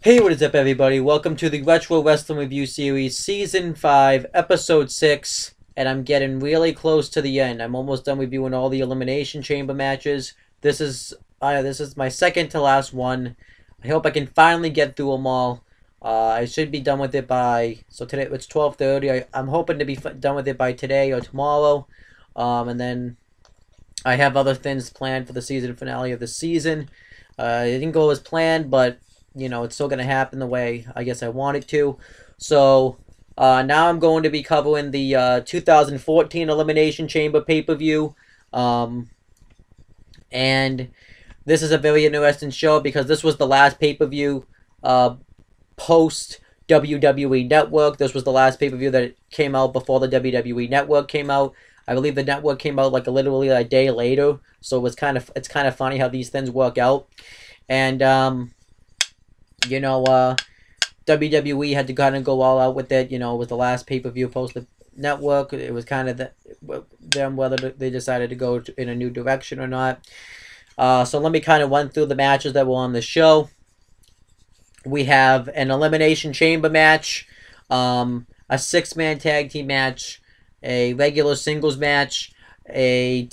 Hey, what is up, everybody? Welcome to the Retro Wrestling Review Series, Season 5, Episode 6, and I'm getting really close to the end. I'm almost done reviewing all the Elimination Chamber matches. This is my second to last one. I hope I can finally get through them all. I should be done with it by, so today it's 12:30. I'm hoping to be done with it by today or tomorrow. And then I have other things planned for the season finale of the season. It didn't go as planned, but you know, it's still going to happen the way I guess I want it to. So, now I'm going to be covering the 2014 Elimination Chamber pay-per-view. And this is a very interesting show because this was the last pay-per-view post WWE Network. This was the last pay-per-view that came out before the WWE Network came out. I believe the network came out like literally a day later. So it's kind of funny how these things work out. And you know, WWE had to kind of go all out with it. You know, it was the last pay-per-view post the network. It was kind of them whether they decided to go in a new direction or not. So let me kind of run through the matches that were on the show. We have an Elimination Chamber match, a 6-man tag team match, a regular singles match, no, we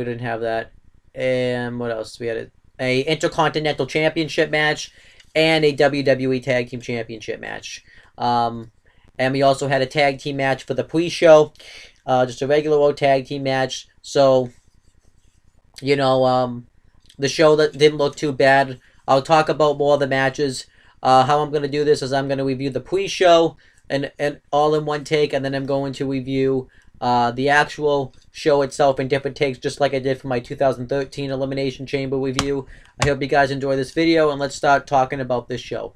didn't have that. And what else? We had a Intercontinental Championship match, and a WWE Tag Team Championship match. And we also had a tag team match for the pre-show. Just a regular old tag team match. So, you know, the show that didn't look too bad. I'll talk about more of the matches. How I'm going to do this is I'm going to review the pre-show and all in one take. And then I'm going to review the actual show itself in different takes, just like I did for my 2013 Elimination Chamber review. I hope you guys enjoy this video, and let's start talking about this show.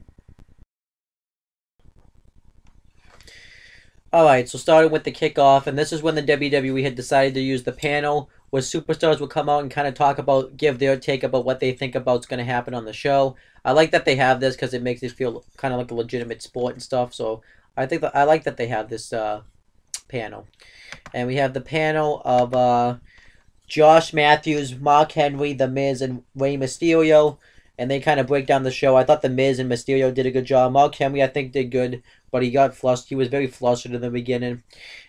Alright, so starting with the kickoff, and this is when the WWE had decided to use the panel, where superstars would come out and kind of give their take about what they think about what's going to happen on the show. I like that they have this because it makes it feel kind of like a legitimate sport and stuff, so I like that they have this panel. And we have the panel of Josh Matthews, Mark Henry, The Miz, and Rey Mysterio. And they kind of break down the show. I thought The Miz and Mysterio did a good job. Mark Henry, I think, did good, but he got flustered. He was very flustered in the beginning.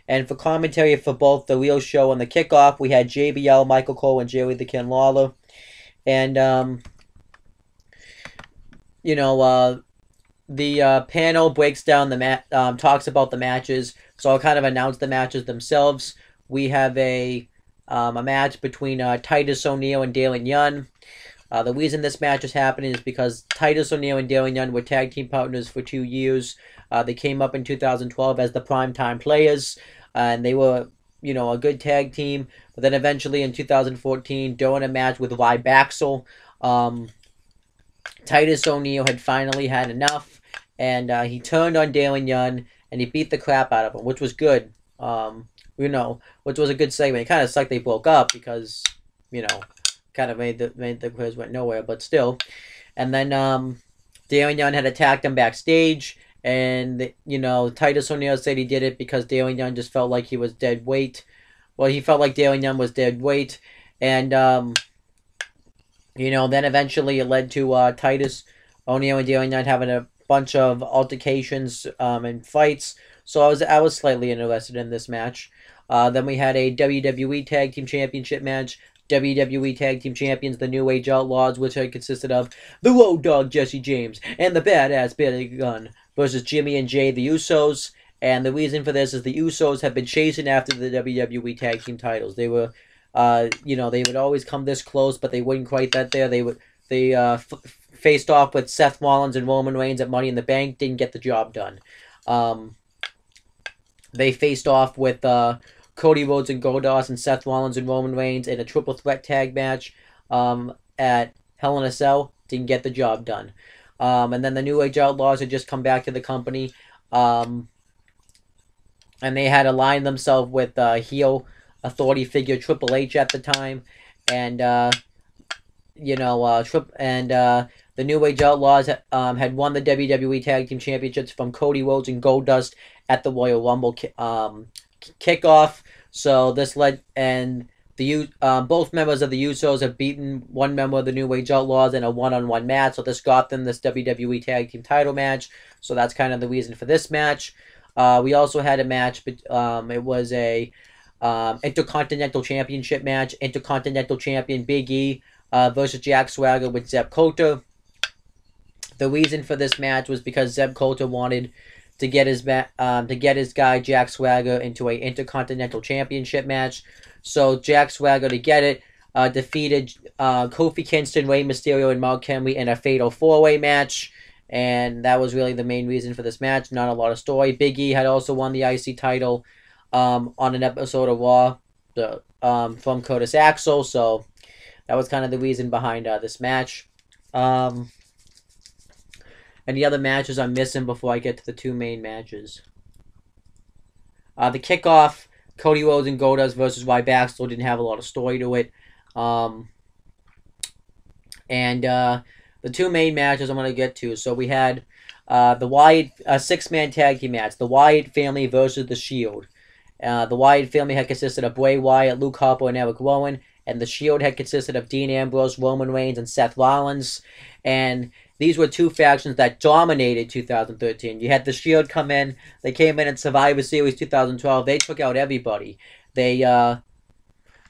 And for commentary for both the real show and the kickoff, we had JBL, Michael Cole, and Jerry the King Lawler. And, you know, the panel breaks down talks about the matches. So I'll kind of announce the matches themselves. We have a match between Titus O'Neil and Dalen Young. The reason this match is happening is because Titus O'Neil and Dalen Young were tag team partners for 2 years. They came up in 2012 as the Primetime Players, and they were, you know, a good tag team. But then eventually in 2014, during a match with Rybaxel, Titus O'Neil had finally had enough, and he turned on Dalen Young, and he beat the crap out of him, which was good. You know, which was a good segment. It kind of sucked they broke up because, you know, kind of made the quiz went nowhere, but still. And then Dalen Young had attacked him backstage, and, you know, Titus O'Neil said he did it because Dalen Young just felt like he was dead weight. Well, he felt like Dalen Young was dead weight, and, you know, then eventually it led to Titus O'Neil and Dalen Young having a bunch of altercations and fights. So I was slightly interested in this match. Then we had a WWE Tag Team Championship match. WWE Tag Team Champions, the New Age Outlaws, which had consisted of the Road Dogg Jesse James and the Badass Billy Gunn versus Jimmy and Jay the Usos. And the reason for this is the Usos have been chasing after the WWE Tag Team titles. They were, you know, they would always come this close, but they wouldn't quite get there. They faced off with Seth Rollins and Roman Reigns at Money in the Bank, didn't get the job done. They faced off with Cody Rhodes and Goldust and Seth Rollins and Roman Reigns in a triple threat tag match at Hell in a Cell. Didn't get the job done. And then the New Age Outlaws had just come back to the company. And they had aligned themselves with heel authority figure Triple H at the time. And, you know, the New Age Outlaws had won the WWE Tag Team Championships from Cody Rhodes and Goldust at the Royal Rumble kickoff. So this led, and Both members of the Usos have beaten one member of the New Age Outlaws in a one-on-one match, so this got them this WWE Tag Team title match. So that's kind of the reason for this match. We also had a match, but it was a Intercontinental Championship match. Intercontinental Champion Big E versus Jack Swagger with Zeb Coulter. The reason for this match was because Zeb Coulter wanted to get his guy Jack Swagger into a Intercontinental Championship match. So Jack Swagger, to get it, defeated Kofi Kingston, Rey Mysterio, and Mark Henry in a Fatal 4-Way match. And that was really the main reason for this match. Not a lot of story. Big E had also won the IC title on an episode of Raw from Curtis Axel. So that was kind of the reason behind this match. Any other matches I'm missing before I get to the two main matches? The kickoff, Cody Rhodes and Goldust versus Baxter didn't have a lot of story to it. The two main matches I'm going to get to. So we had the Wyatt six-man tag team match. The Wyatt family versus The Shield. The Wyatt family had consisted of Bray Wyatt, Luke Harper, and Eric Rowan. And The Shield had consisted of Dean Ambrose, Roman Reigns, and Seth Rollins. And these were two factions that dominated 2013. You had The Shield come in. They came in Survivor Series 2012. They took out everybody. They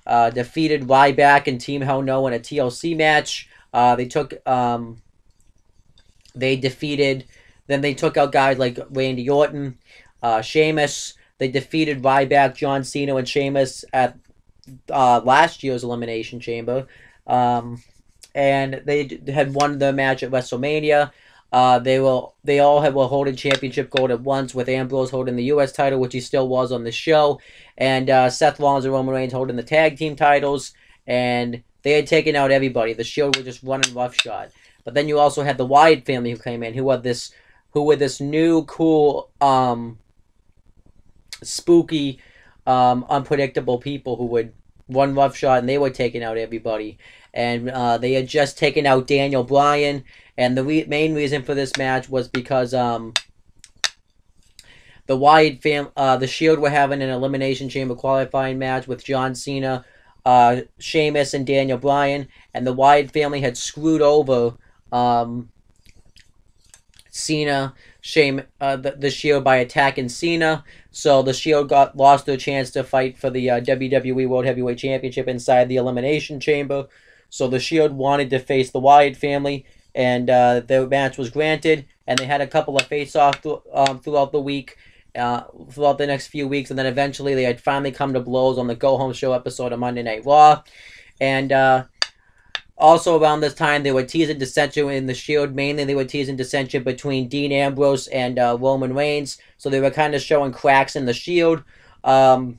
defeated Ryback and Team Hell No in a TLC match. They took out guys like Randy Orton, Sheamus. They defeated Ryback, John Cena, and Sheamus at last year's Elimination Chamber. And they had won the match at WrestleMania. They all were holding championship gold at once, with Ambrose holding the U.S. title, which he still was on the show, and Seth Rollins and Roman Reigns holding the tag team titles. And they had taken out everybody. The Shield were just running roughshod. But then you also had the Wyatt family who came in, who were this new, cool, spooky, unpredictable people who would run roughshod, and they were taking out everybody. And they had just taken out Daniel Bryan, and the main reason for this match was because the Wyatt the Shield were having an Elimination Chamber qualifying match with John Cena, Sheamus, and Daniel Bryan, and the Wyatt family had screwed over Cena, the Shield by attacking Cena. So the Shield lost their chance to fight for the WWE World Heavyweight Championship inside the Elimination Chamber. So the Shield wanted to face the Wyatt family, and their match was granted. And they had a couple of face-offs throughout the week, throughout the next few weeks, and then eventually they had finally come to blows on the Go Home Show episode of Monday Night Raw. And also around this time, they were teasing dissension in the Shield. Mainly, they were teasing dissension between Dean Ambrose and Roman Reigns. So they were kind of showing cracks in the Shield. So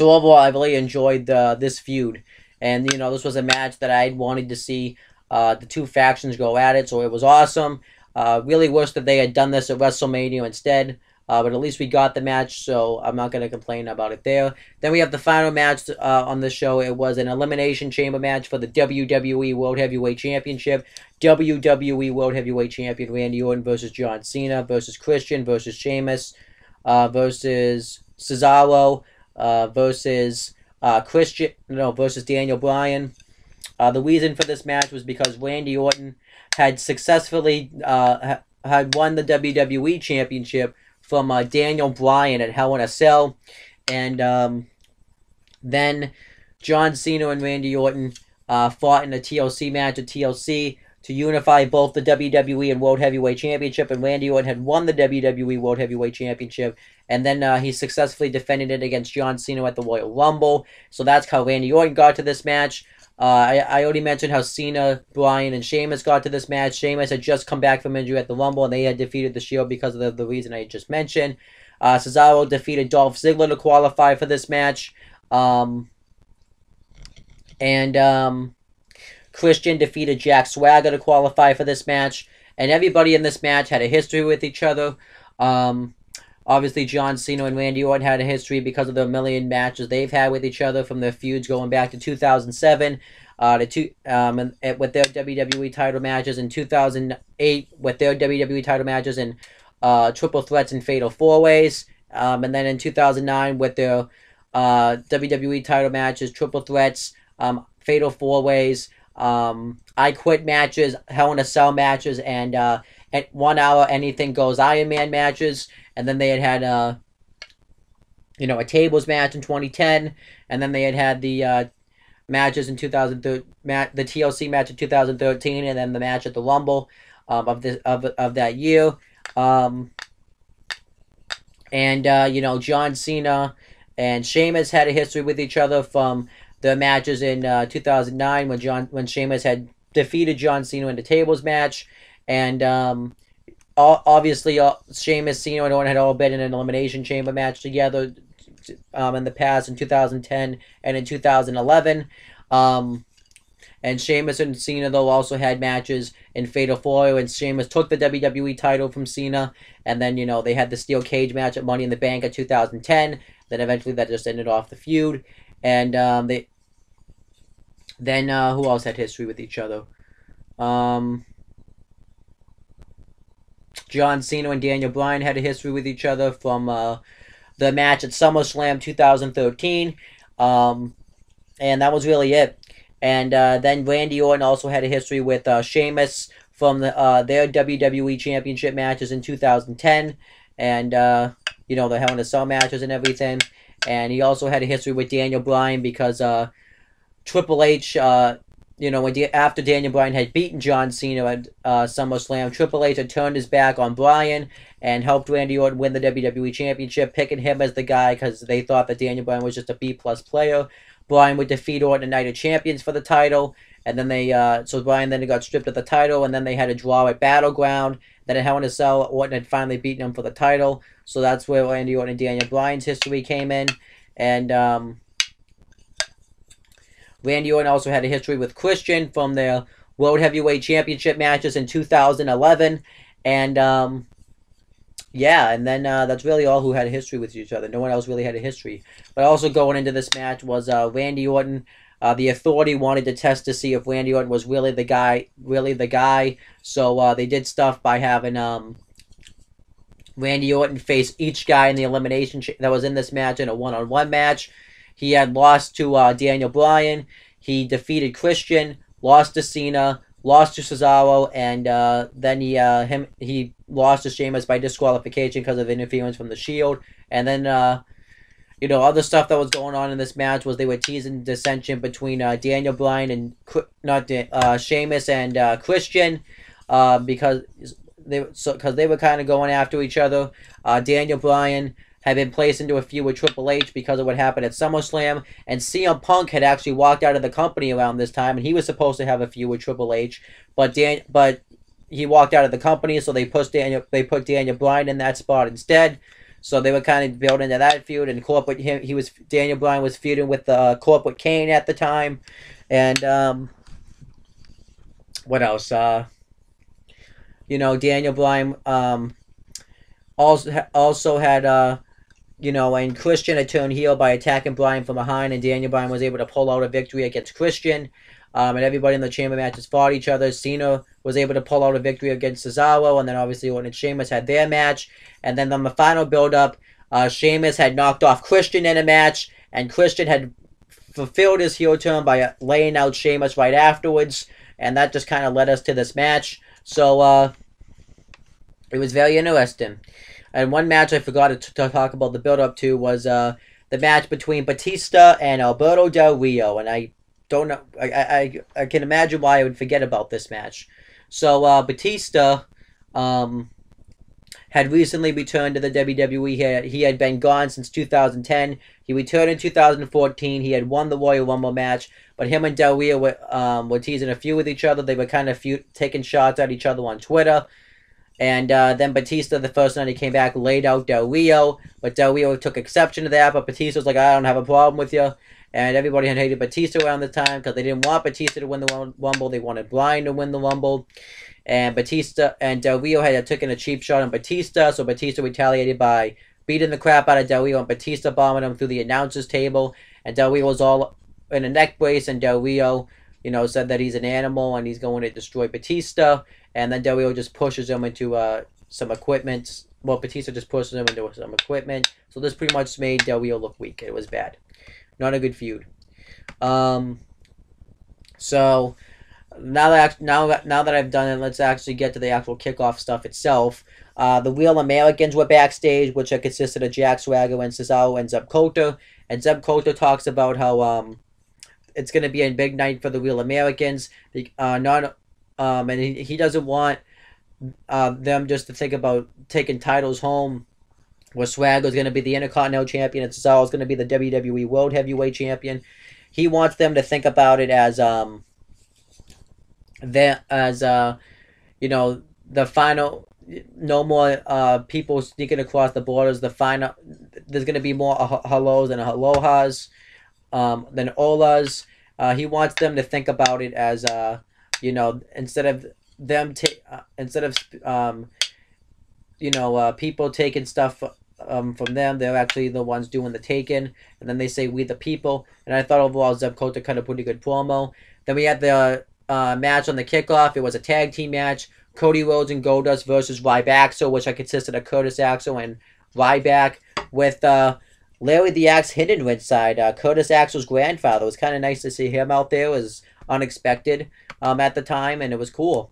overall, I really enjoyed this feud. And, you know, this was a match that I wanted to see the two factions go at it. So it was awesome. Really wish that they had done this at WrestleMania instead. But at least we got the match, so I'm not going to complain about it there. Then we have the final match on the show. It was an Elimination Chamber match for the WWE World Heavyweight Championship. WWE World Heavyweight Champion Randy Orton versus John Cena versus Christian versus Sheamus versus Cesaro versus versus Daniel Bryan. The reason for this match was because Randy Orton had successfully had won the WWE Championship from Daniel Bryan at Hell in a Cell. And then John Cena and Randy Orton fought in a TLC match at TLC to unify both the WWE and World Heavyweight Championship. And Randy Orton had won the WWE World Heavyweight Championship. And then he successfully defended it against John Cena at the Royal Rumble. So that's how Randy Orton got to this match. I already mentioned how Cena, Bryan, and Sheamus got to this match. Sheamus had just come back from injury at the Rumble, and they had defeated the Shield because of the reason I just mentioned. Cesaro defeated Dolph Ziggler to qualify for this match. Christian defeated Jack Swagger to qualify for this match. And everybody in this match had a history with each other. Obviously, John Cena and Randy Orton had a history because of the million matches they've had with each other from their feuds going back to 2007 with their WWE title matches, in 2008 with their WWE title matches and triple threats and fatal four-ways, and then in 2009 with their WWE title matches, triple threats, fatal four ways, I Quit matches, Hell in a Cell matches, and at 1 hour Anything Goes Iron Man matches. And then they had a tables match in 2010, and then they had the matches in 2013, the TLC match in 2013, and then the match at the Rumble of that year. John Cena and Sheamus had a history with each other from the matches in 2009 when Sheamus had defeated John Cena in the tables match, and obviously Sheamus, Cena, and Owen had all been in an Elimination Chamber match together in the past in 2010 and in 2011. And Sheamus and Cena, though, also had matches in Fatal 4, and Sheamus took the WWE title from Cena, and then, they had the steel cage match at Money in the Bank in 2010, then eventually that just ended off the feud, and who else had history with each other? John Cena and Daniel Bryan had a history with each other from the match at SummerSlam 2013, and that was really it. And then Randy Orton also had a history with Sheamus from their WWE Championship matches in 2010, and the Hell in a Cell matches and everything. And he also had a history with Daniel Bryan because Triple H, after Daniel Bryan had beaten John Cena at SummerSlam, Triple H had turned his back on Bryan and helped Randy Orton win the WWE Championship, picking him as the guy because they thought that Daniel Bryan was just a B-plus player. Bryan would defeat Orton at Night of Champions for the title, and then so Bryan then got stripped of the title, and then they had a draw at Battleground. Then at Hell in a Cell, Orton had finally beaten him for the title, so that's where Randy Orton and Daniel Bryan's history came in. And Randy Orton also had a history with Christian from their World Heavyweight Championship matches in 2011, and and then that's really all who had a history with each other. No one else really had a history. But also going into this match was Randy Orton. The Authority wanted to test to see if Randy Orton was really the guy. So they did stuff by having Randy Orton face each guy in the elimination that was in this match in a one-on-one match. He had lost to Daniel Bryan. He defeated Christian, lost to Cena, lost to Cesaro, and then he lost to Sheamus by disqualification because of interference from the Shield. And then other stuff that was going on in this match was they were teasing dissension between Daniel Bryan and Sheamus and Christian because they were kind of going after each other. Daniel Bryan had been placed into a feud with Triple H because of what happened at SummerSlam, and CM Punk had actually walked out of the company around this time, and he was supposed to have a feud with Triple H, but he walked out of the company, so they put Daniel Bryan in that spot instead. So they were kind of building into that feud, and Daniel Bryan was feuding with Corporate Kane at the time, and what else? Daniel Bryan also had and Christian had turned heel by attacking Bryan from behind, and Daniel Bryan was able to pull out a victory against Christian. And everybody in the chamber matches fought each other. Cena was able to pull out a victory against Cesaro, and then obviously Orton and Sheamus had their match. And then on the final build-up, Sheamus had knocked off Christian in a match, and Christian had fulfilled his heel turn by laying out Sheamus right afterwards, and that just kind of led us to this match. So it was very interesting. And one match I forgot to talk about the build-up to was the match between Batista and Alberto Del Rio, and I don't know. I can imagine why I would forget about this match. So Batista had recently returned to the WWE. He had been gone since 2010. He returned in 2014. He had won the Royal Rumble match, but him and Del Rio were teasing a feud with each other. They were kind of taking shots at each other on Twitter. And then Batista, the first night he came back, laid out Del Rio, but Del Rio took exception to that. But Batista was like, I don't have a problem with you. And everybody had hated Batista around the time because they didn't want Batista to win the Rumble. They wanted Bryan to win the Rumble. And Batista and Del Rio had taken a cheap shot on Batista, so Batista retaliated by beating the crap out of Del Rio, and Batista bombing him through the announcer's table. And Del Rio was all in a neck brace, and Del Rio, said that he's an animal and he's going to destroy Batista. And then Del Rio just pushes him into some equipment well, Batista just pushed him into some equipment. So this pretty much made Del Rio look weak. It was bad. Not a good feud. So now that I've done it, let's actually get to the actual kickoff stuff itself. The Real Americans were backstage, which consisted of Jack Swagger and Cesaro and Zeb Colter. And Zeb Colter talks about how it's going to be a big night for the Real Americans. And he doesn't want them just to think about taking titles home. Where Swagger's going to be the Intercontinental Champion and Cesaro's going to be the WWE World Heavyweight Champion. He wants them to think about it as the final. No more people sneaking across the borders. The final, there's going to be more hellos and alohas than olas. He wants them to think about it as instead of them people taking stuff from them, they're actually the ones doing the taking, and then they say we the people. And I thought overall Zeb Colter cut a pretty good promo. Then we had the match on the kickoff. It was a tag team match. Cody Rhodes and Goldust versus Ryback, which consisted of Curtis Axel and Ryback, with Larry the Axe hidden ringside. Curtis Axel's grandfather. It was kind of nice to see him out there. It was unexpected at the time, and it was cool.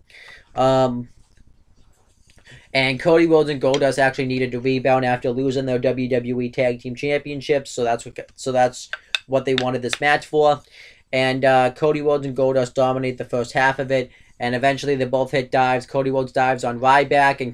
And Cody Rhodes and Goldust actually needed to rebound after losing their WWE Tag Team Championships, so that's what they wanted this match for. And Cody Rhodes and Goldust dominate the first half of it, and eventually they both hit dives. Cody Rhodes dives on Ryback, and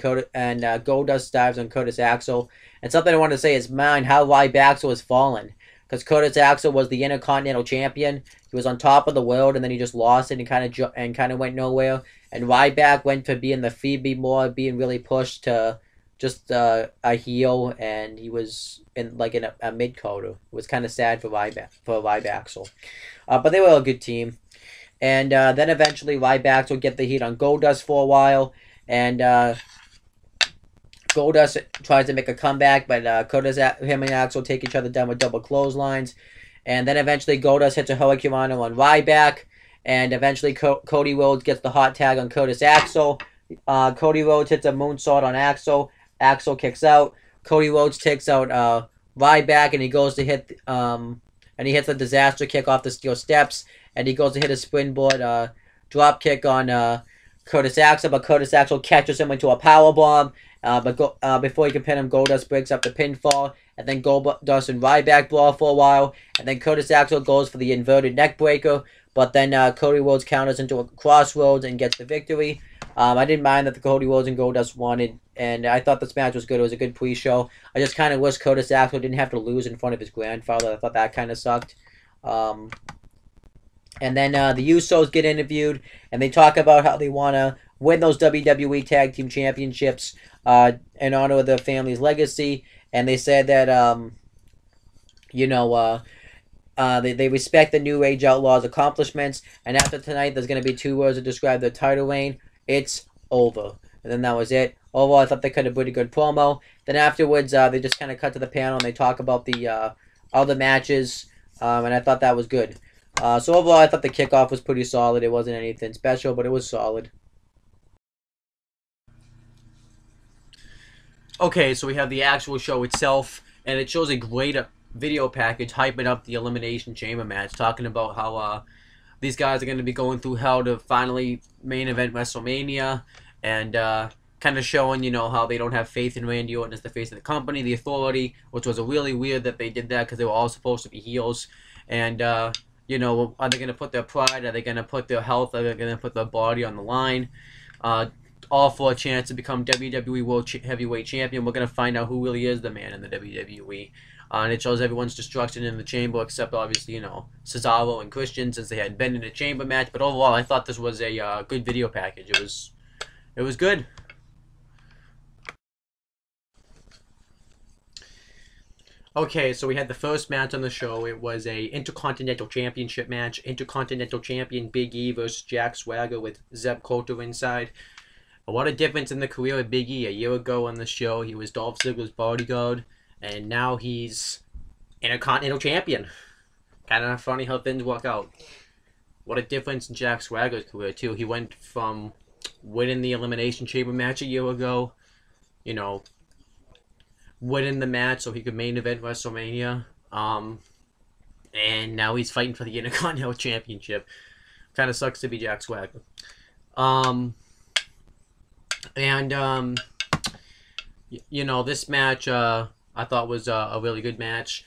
Goldust dives on Curtis Axel. And something I want to say is, man, how Ryback was fallen. Because Curtis Axel was the Intercontinental Champion. He was on top of the world, and then he just lost it and kind of went nowhere. And Ryback went from being the Phoebe more, being really pushed, to just a heel, and he was in a mid-coder. It was kind of sad for Ryback. But they were a good team. And then eventually Ryback will get the heat on Goldust for a while, and Goldust tries to make a comeback, but him and Axel take each other down with double clotheslines. And then eventually Goldust hits a Hurricanrana on Ryback. And eventually Cody Rhodes gets the hot tag on Curtis Axel. Cody Rhodes hits a moonsault on Axel. Axel kicks out. Cody Rhodes takes out Ryback, and he goes to hit and he hits a disaster kick off the steel steps. And he goes to hit a springboard drop kick on Curtis Axel, but Curtis Axel catches him into a powerbomb. Before he can pin him, Goldust breaks up the pinfall, and then Goldust and Ryback brawl for a while, and then Curtis Axel goes for the inverted neck breaker, but then Cody Rhodes counters into a crossroads and gets the victory. I didn't mind that the Cody Rhodes and Goldust wanted, and I thought this match was good. It was a good pre-show. I just kind of wish Curtis Axel didn't have to lose in front of his grandfather. I thought that kind of sucked. And then the Usos get interviewed, and they talk about how they want to win those WWE Tag Team Championships in honor of their family's legacy. And they said that, they respect the New Age Outlaws' accomplishments. And after tonight, there's going to be 2 words to describe their title reign. It's over. And then that was it. Overall, I thought they cut a pretty good promo. Then afterwards, they just kind of cut to the panel, and they talk about the other matches. And I thought that was good. So overall, I thought the kickoff was pretty solid. It wasn't anything special, but it was solid. Okay, so we have the actual show itself, and it shows a great video package hyping up the Elimination Chamber match, talking about how these guys are going to be going through hell to finally main event WrestleMania, and kind of showing, how they don't have faith in Randy Orton as the face of the company, the Authority, which was really weird that they did that because they were all supposed to be heels, and are they going to put their pride? Are they going to put their health? Are they going to put their body on the line? All for a chance to become WWE World Heavyweight Champion. We're going to find out who really is the man in the WWE. And it shows everyone's destruction in the chamber, except obviously, Cesaro and Christian, since they had been in a chamber match. But overall, I thought this was a good video package. It was good. Okay, so we had the first match on the show. It was a Intercontinental Championship match. Intercontinental Champion Big E versus Jack Swagger with Zeb Colter inside. What a difference in the career of Big E. A year ago on the show, he was Dolph Ziggler's bodyguard, and now he's Intercontinental Champion. Kind of funny how things work out. What a difference in Jack Swagger's career, too. He went from winning the Elimination Chamber match a year ago, winning the match so he could main event WrestleMania. And now he's fighting for the Intercontinental Championship. Kind of sucks to be Jack Swagger. You know, this match I thought was a really good match.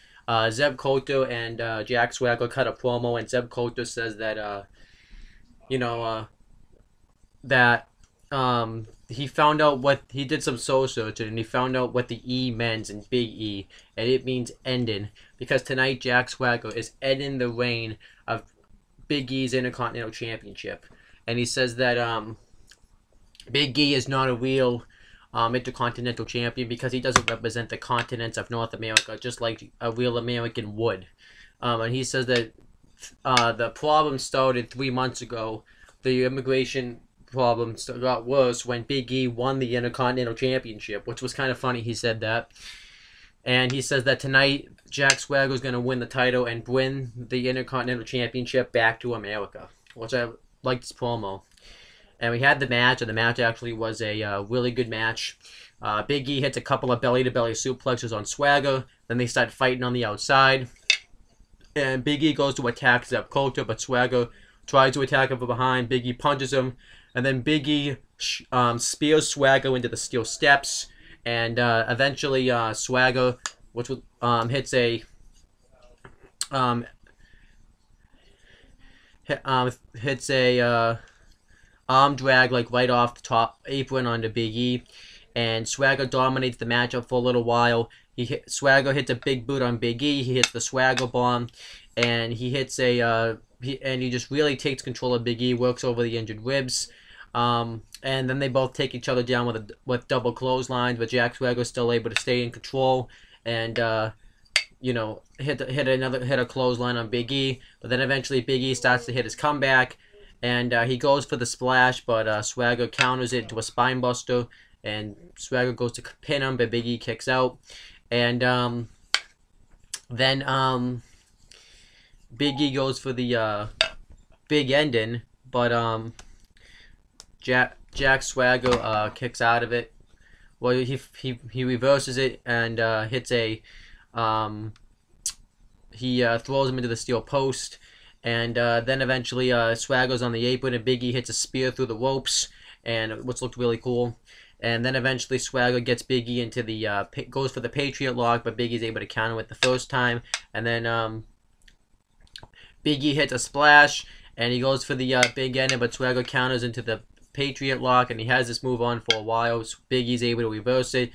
Zeb Coulter and Jack Swagger cut a promo, and Zeb Coulter says that that he found out what he did some soul searching, and he found out what the E means in Big E, and it means ending, because tonight Jack Swagger is ending the reign of Big E's Intercontinental Championship. And he says that Big E is not a real Intercontinental Champion because he doesn't represent the continents of North America just like a real American would. And he says that the problem started 3 months ago. The immigration problem got worse when Big E won the Intercontinental Championship, which was kind of funny he said that. And he says that tonight Jack Swagger is going to win the title and bring the Intercontinental Championship back to America, which I liked this promo. And we had the match, and the match actually was a really good match. Big E hits a couple of belly-to-belly suplexes on Swagger. Then they start fighting on the outside. And Big E goes to attack Zeb Coulter, but Swagger tries to attack him from behind. Big E punches him. And then Big E spears Swagger into the steel steps. And eventually Swagger, which hits a arm drag like right off the top apron onto Big E, and Swagger dominates the matchup for a little while. Swagger hits a big boot on Big E. He hits the Swagger bomb, and he hits he just really takes control of Big E. Works over the injured ribs, and then they both take each other down with double clotheslines. But Jack Swagger's still able to stay in control and hit a clothesline on Big E. But then eventually Big E starts to hit his comeback. And he goes for the splash, but Swagger counters it to a spine buster, and Swagger goes to pin him, but Big E kicks out. And then Big E goes for the big ending, but Jack Swagger kicks out of it. Well, he reverses it and hits he throws him into the steel post. And then eventually Swagger's on the apron, and Big E hits a spear through the ropes, and which looked really cool. And then eventually Swagger gets Big E into the goes for the Patriot Lock, but Big E's able to counter it the first time. And then Big E hits a splash, and he goes for the big ending, but Swagger counters into the Patriot Lock, and he has this move on for a while. So Big E's able to reverse it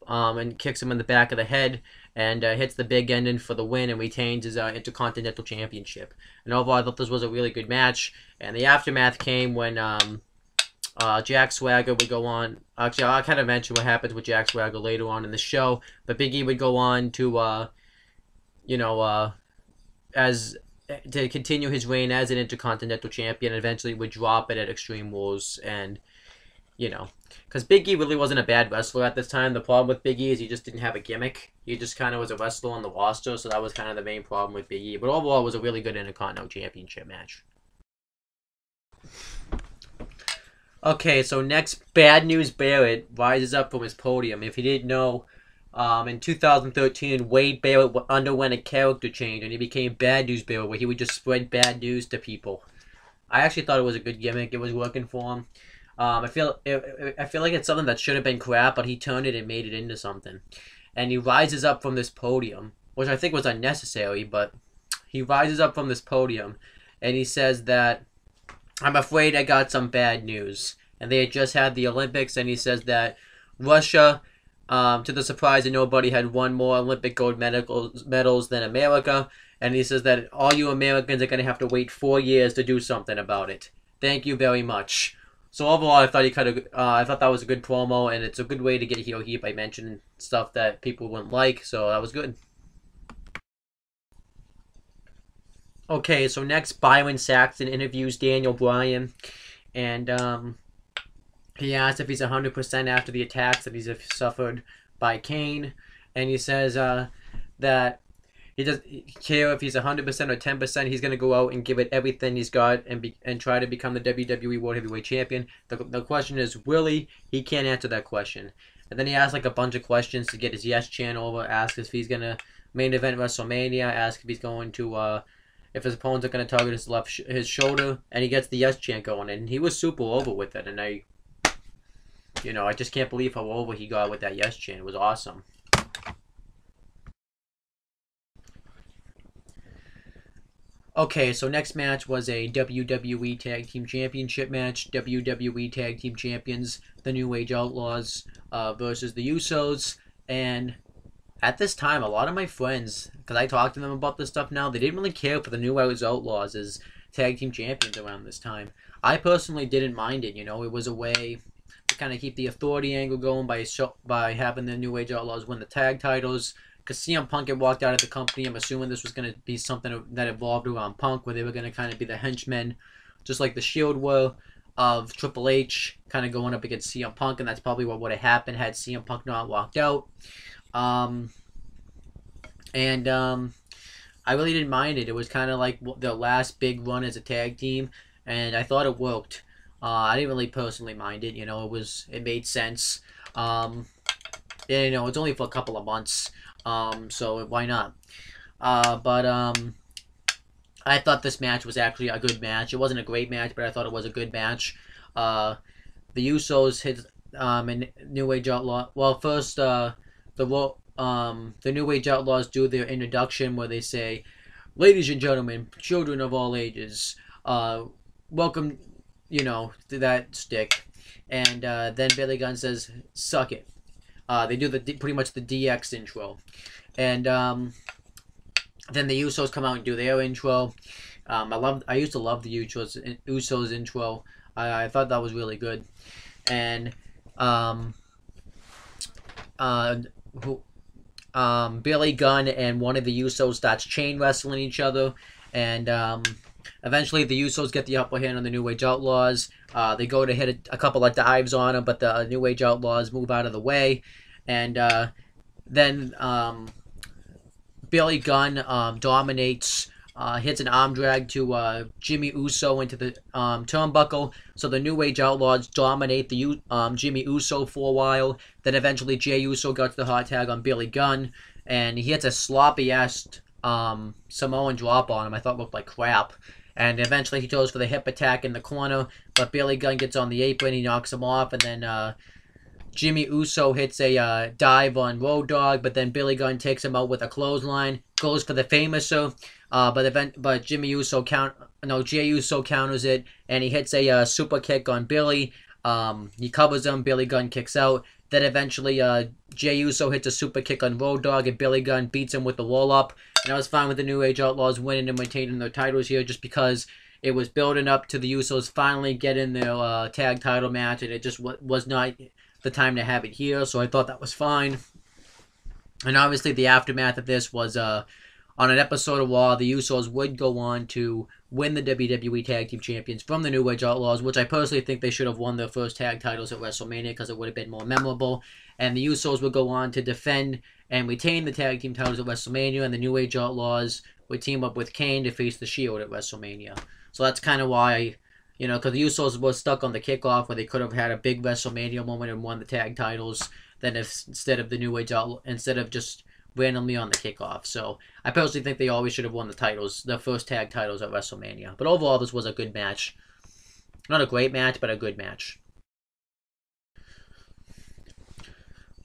and kicks him in the back of the head, and hits the big ending for the win and retains his Intercontinental Championship. And overall, I thought this was a really good match. And the aftermath came when Jack Swagger would go on. Actually, I'll kind of mention what happens with Jack Swagger later on in the show. But Big E would go on to, to continue his reign as an Intercontinental Champion, and eventually would drop it at Extreme Rules. And because Big E really wasn't a bad wrestler at this time. The problem with Big E is he just didn't have a gimmick. He just kind of was a wrestler on the roster, so that was kind of the main problem with Big E. But overall, it was a really good Intercontinental Championship match. Okay, so next, Bad News Barrett rises up from his podium. If you didn't know, in 2013, Wade Barrett underwent a character change, and he became Bad News Barrett, where he would just spread bad news to people. I actually thought it was a good gimmick. It was working for him. I feel like it's something that should have been crap, but he turned it and made it into something. And he rises up from this podium, which I think was unnecessary, but he rises up from this podium, and he says that, "I'm afraid I got some bad news." And they had just had the Olympics, and he says that Russia, to the surprise of nobody, had won more Olympic gold medals than America. And he says that all you Americans are going to have to wait 4 years to do something about it. Thank you very much. So overall, I thought I thought that was a good promo, and it's a good way to get heel heat by mentioning stuff that people wouldn't like. So that was good. Okay, so next, Byron Saxton interviews Daniel Bryan, and he asks if he's 100% after the attacks that he's suffered by Kane, and he says that he doesn't care if he's 100% or 10%. He's gonna go out and give it everything he's got and try to become the WWE World Heavyweight Champion. The question is, will he? He can't answer that question. And then he asked like a bunch of questions to get his yes chant over. Asked if he's gonna main event WrestleMania. Asked if he's going to if his opponents are gonna target his shoulder, and he gets the yes chant going. And he was super over with it. And I just can't believe how over he got with that yes chant. It was awesome. Okay, so next match was a WWE Tag Team Championship match. WWE Tag Team Champions, the New Age Outlaws versus the Usos. And at this time, a lot of my friends, because I talked to them about this stuff now, they didn't really care for the New Age Outlaws as Tag Team Champions around this time. I personally didn't mind it. It was a way to kind of keep the authority angle going by having the New Age Outlaws win the tag titles. Because CM Punk had walked out of the company, I'm assuming this was going to be something that evolved around Punk, where they were going to kind of be the henchmen, just like the Shield were, of Triple H, kind of going up against CM Punk, and that's probably what would have happened had CM Punk not walked out. I really didn't mind it. It was kind of like the last big run as a tag team, and I thought it worked. I didn't really personally mind it. It made sense. It's only for a couple of months. So why not? I thought this match was actually a good match. It wasn't a great match, but I thought it was a good match. The Usos hit and New Age Outlaw. Well, first the New Age Outlaws do their introduction where they say, "Ladies and gentlemen, children of all ages, welcome, to that stick." And then Billy Gunn says, "Suck it." They do pretty much the DX intro, and then the Usos come out and do their intro. I used to love the Usos intro. I thought that was really good, and Billy Gunn and one of the Usos starts chain wrestling each other, and eventually the Usos get the upper hand on the New Age Outlaws. They go to hit a couple of dives on them, but the New Age Outlaws move out of the way. And then Billy Gunn dominates, hits an arm drag to Jimmy Uso into the turnbuckle. So the New Age Outlaws dominate the Jimmy Uso for a while. Then eventually Jey Uso gets the hot tag on Billy Gunn, and he hits a sloppy-ass Samoan drop on him. I thought it looked like crap. And eventually he goes for the hip attack in the corner, but Billy Gunn gets on the apron, he knocks him off, and then Jimmy Uso hits a dive on Road Dogg, but then Billy Gunn takes him out with a clothesline, goes for the Famouser, but Jey Uso counters it, and he hits a super kick on Billy. He covers him, Billy Gunn kicks out. Then eventually Jey Uso hits a super kick on Road Dogg, and Billy Gunn beats him with the roll-up. And I was fine with the New Age Outlaws winning and maintaining their titles here, just because it was building up to the Usos finally getting their tag title match, and it just was not the time to have it here, so I thought that was fine. And obviously the aftermath of this was on an episode of Raw, the Usos would go on to win the WWE Tag Team Champions from the New Age Outlaws, which I personally think they should have won their first tag titles at WrestleMania because it would have been more memorable. And the Usos would go on to defend and retain the tag team titles at WrestleMania, and the New Age Outlaws would team up with Kane to face the Shield at WrestleMania. So that's kind of why, because the Usos were stuck on the kickoff where they could have had a big WrestleMania moment and won the tag titles, instead of the New Age Outlaws, instead of just randomly on the kickoff. So I personally think they always should have won the first tag titles at WrestleMania. But overall, this was a good match. Not a great match, but a good match.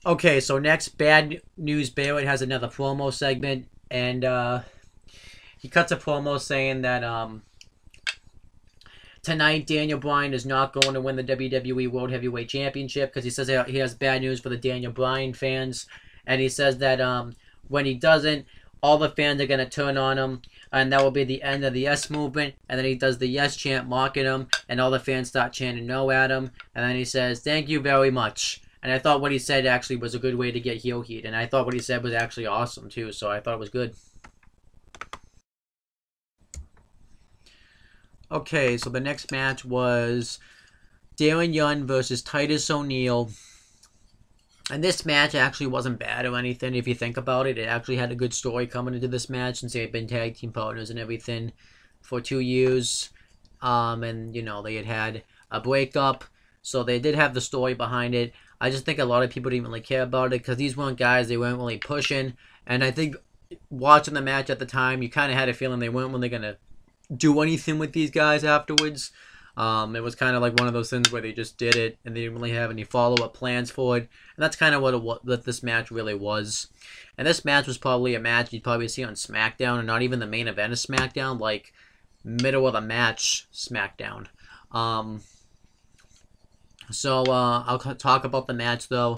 Okay, so next, Bad News Barrett has another promo segment, and he cuts a promo saying that tonight Daniel Bryan is not going to win the WWE World Heavyweight Championship, because he says he has bad news for the Daniel Bryan fans, and he says that when he doesn't, all the fans are going to turn on him, and that will be the end of the Yes movement. And then he does the Yes chant mocking him, and all the fans start chanting no at him, and then he says, "Thank you very much." And I thought what he said actually was a good way to get heel heat, and I thought what he said was actually awesome too, so I thought it was good. Okay, so the next match was Darren Young versus Titus O'Neil. And this match actually wasn't bad or anything. If you think about it, it actually had a good story coming into this match since they had been tag team partners and everything for 2 years. And, they had a breakup. So they did have the story behind it. I just think a lot of people didn't really care about it because these weren't guys they weren't really pushing. And I think watching the match at the time, you kind of had a feeling they weren't really going to do anything with these guys afterwards. It was kind of like one of those things where they just did it and they didn't really have any follow-up plans for it. And that's kind of what this match really was. And this match was probably a match you'd probably see on SmackDown, and not even the main event of SmackDown, like middle of the match SmackDown. So I'll talk about the match though.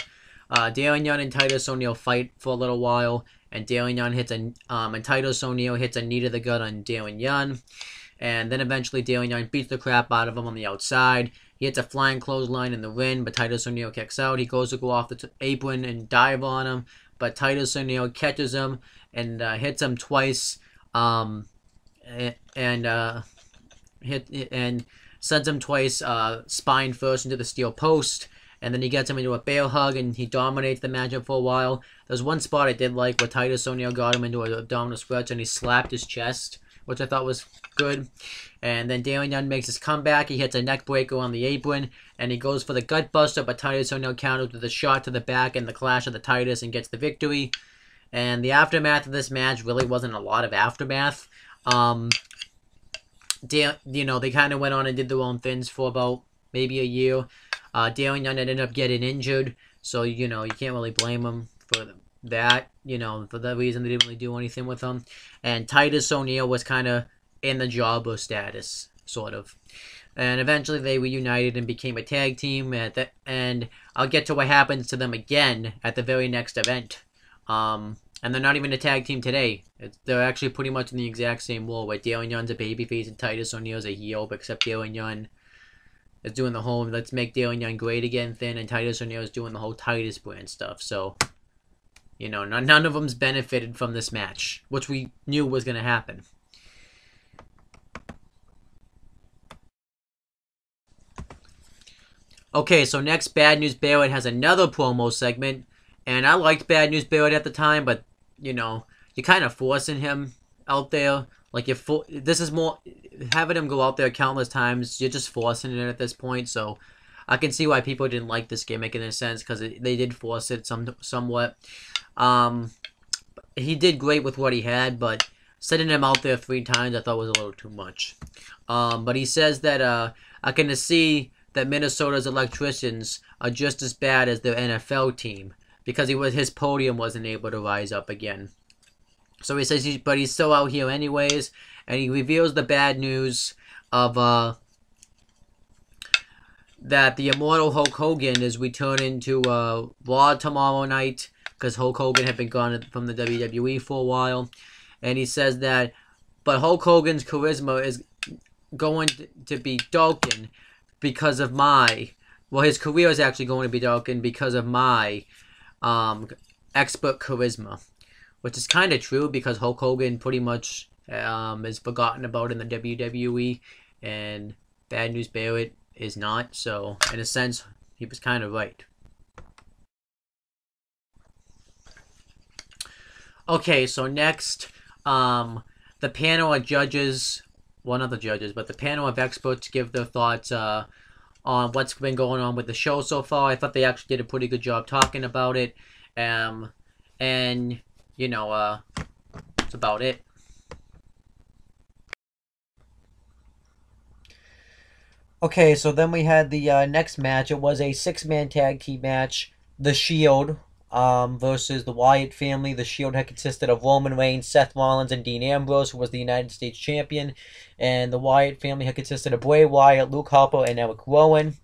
Daniel Young and Titus O'Neil fight for a little while, and Daniel Young and Titus O'Neil hits a knee to the gut on Daniel Young. And then eventually Daniel Young beats the crap out of him on the outside. He hits a flying clothesline in the ring, but Titus O'Neil kicks out. He goes to go off the apron and dive on him, but Titus O'Neil catches him and hits him twice, and sends him twice spine first into the steel post. And then he gets him into a bear hug, and he dominates the matchup for a while. There's one spot I did like where Titus O'Neil got him into an abdominal stretch, and he slapped his chest, which I thought was good. And then Daniel Young makes his comeback. He hits a neck breaker on the apron, and he goes for the gut buster, but Titus O'Neil counters with a shot to the back and the clash of the Titus and gets the victory. And the aftermath of this match really wasn't a lot of aftermath. They kind of went on and did their own things for about maybe a year. Daniel Young ended up getting injured, so, you can't really blame him for that. For that reason, they didn't really do anything with him. And Titus O'Neil was kind of in the jobber status, sort of. And eventually they reunited and became a tag team. And I'll get to what happens to them again at the very next event. And they're not even a tag team today. They're actually pretty much in the exact same role, where Daniel Young's a babyface and Titus O'Neil's a heel, except Daniel Young is doing the whole "let's make Daniel Young great again" thing, and Titus O'Neil is doing the whole Titus brand stuff. So, none of them's benefited from this match, which we knew was going to happen. Okay, so next, Bad News Barrett has another promo segment, and I liked Bad News Barrett at the time, but, you're kind of forcing him out there. Like, this is more, having him go out there countless times, you're just forcing it at this point, so I can see why people didn't like this gimmick in a sense, because they did force it somewhat. He did great with what he had, but sending him out there 3 times I thought was a little too much. But he says that I can see that Minnesota's electricians are just as bad as their NFL team, because his podium wasn't able to rise up again. So he says he's still out here anyways, and he reveals the bad news of that the immortal Hulk Hogan is returning to Raw tomorrow night, because Hulk Hogan had been gone from the WWE for a while. And he says that, but Hulk Hogan's charisma is going to be darkened because of his career is actually going to be darkened because of my expert charisma. Which is kind of true, because Hulk Hogan pretty much is forgotten about in the WWE, and Bad News Barrett is not. So, in a sense, he was kind of right. Okay, so next, the panel of judges, well, not the judges, but the panel of experts give their thoughts on what's been going on with the show so far. I thought they actually did a pretty good job talking about it. And that's about it. Okay, so then we had the next match. It was a 6-man tag team match. The Shield versus the Wyatt family. The Shield had consisted of Roman Reigns, Seth Rollins, and Dean Ambrose, who was the United States champion. And the Wyatt family had consisted of Bray Wyatt, Luke Harper, and Eric Rowan.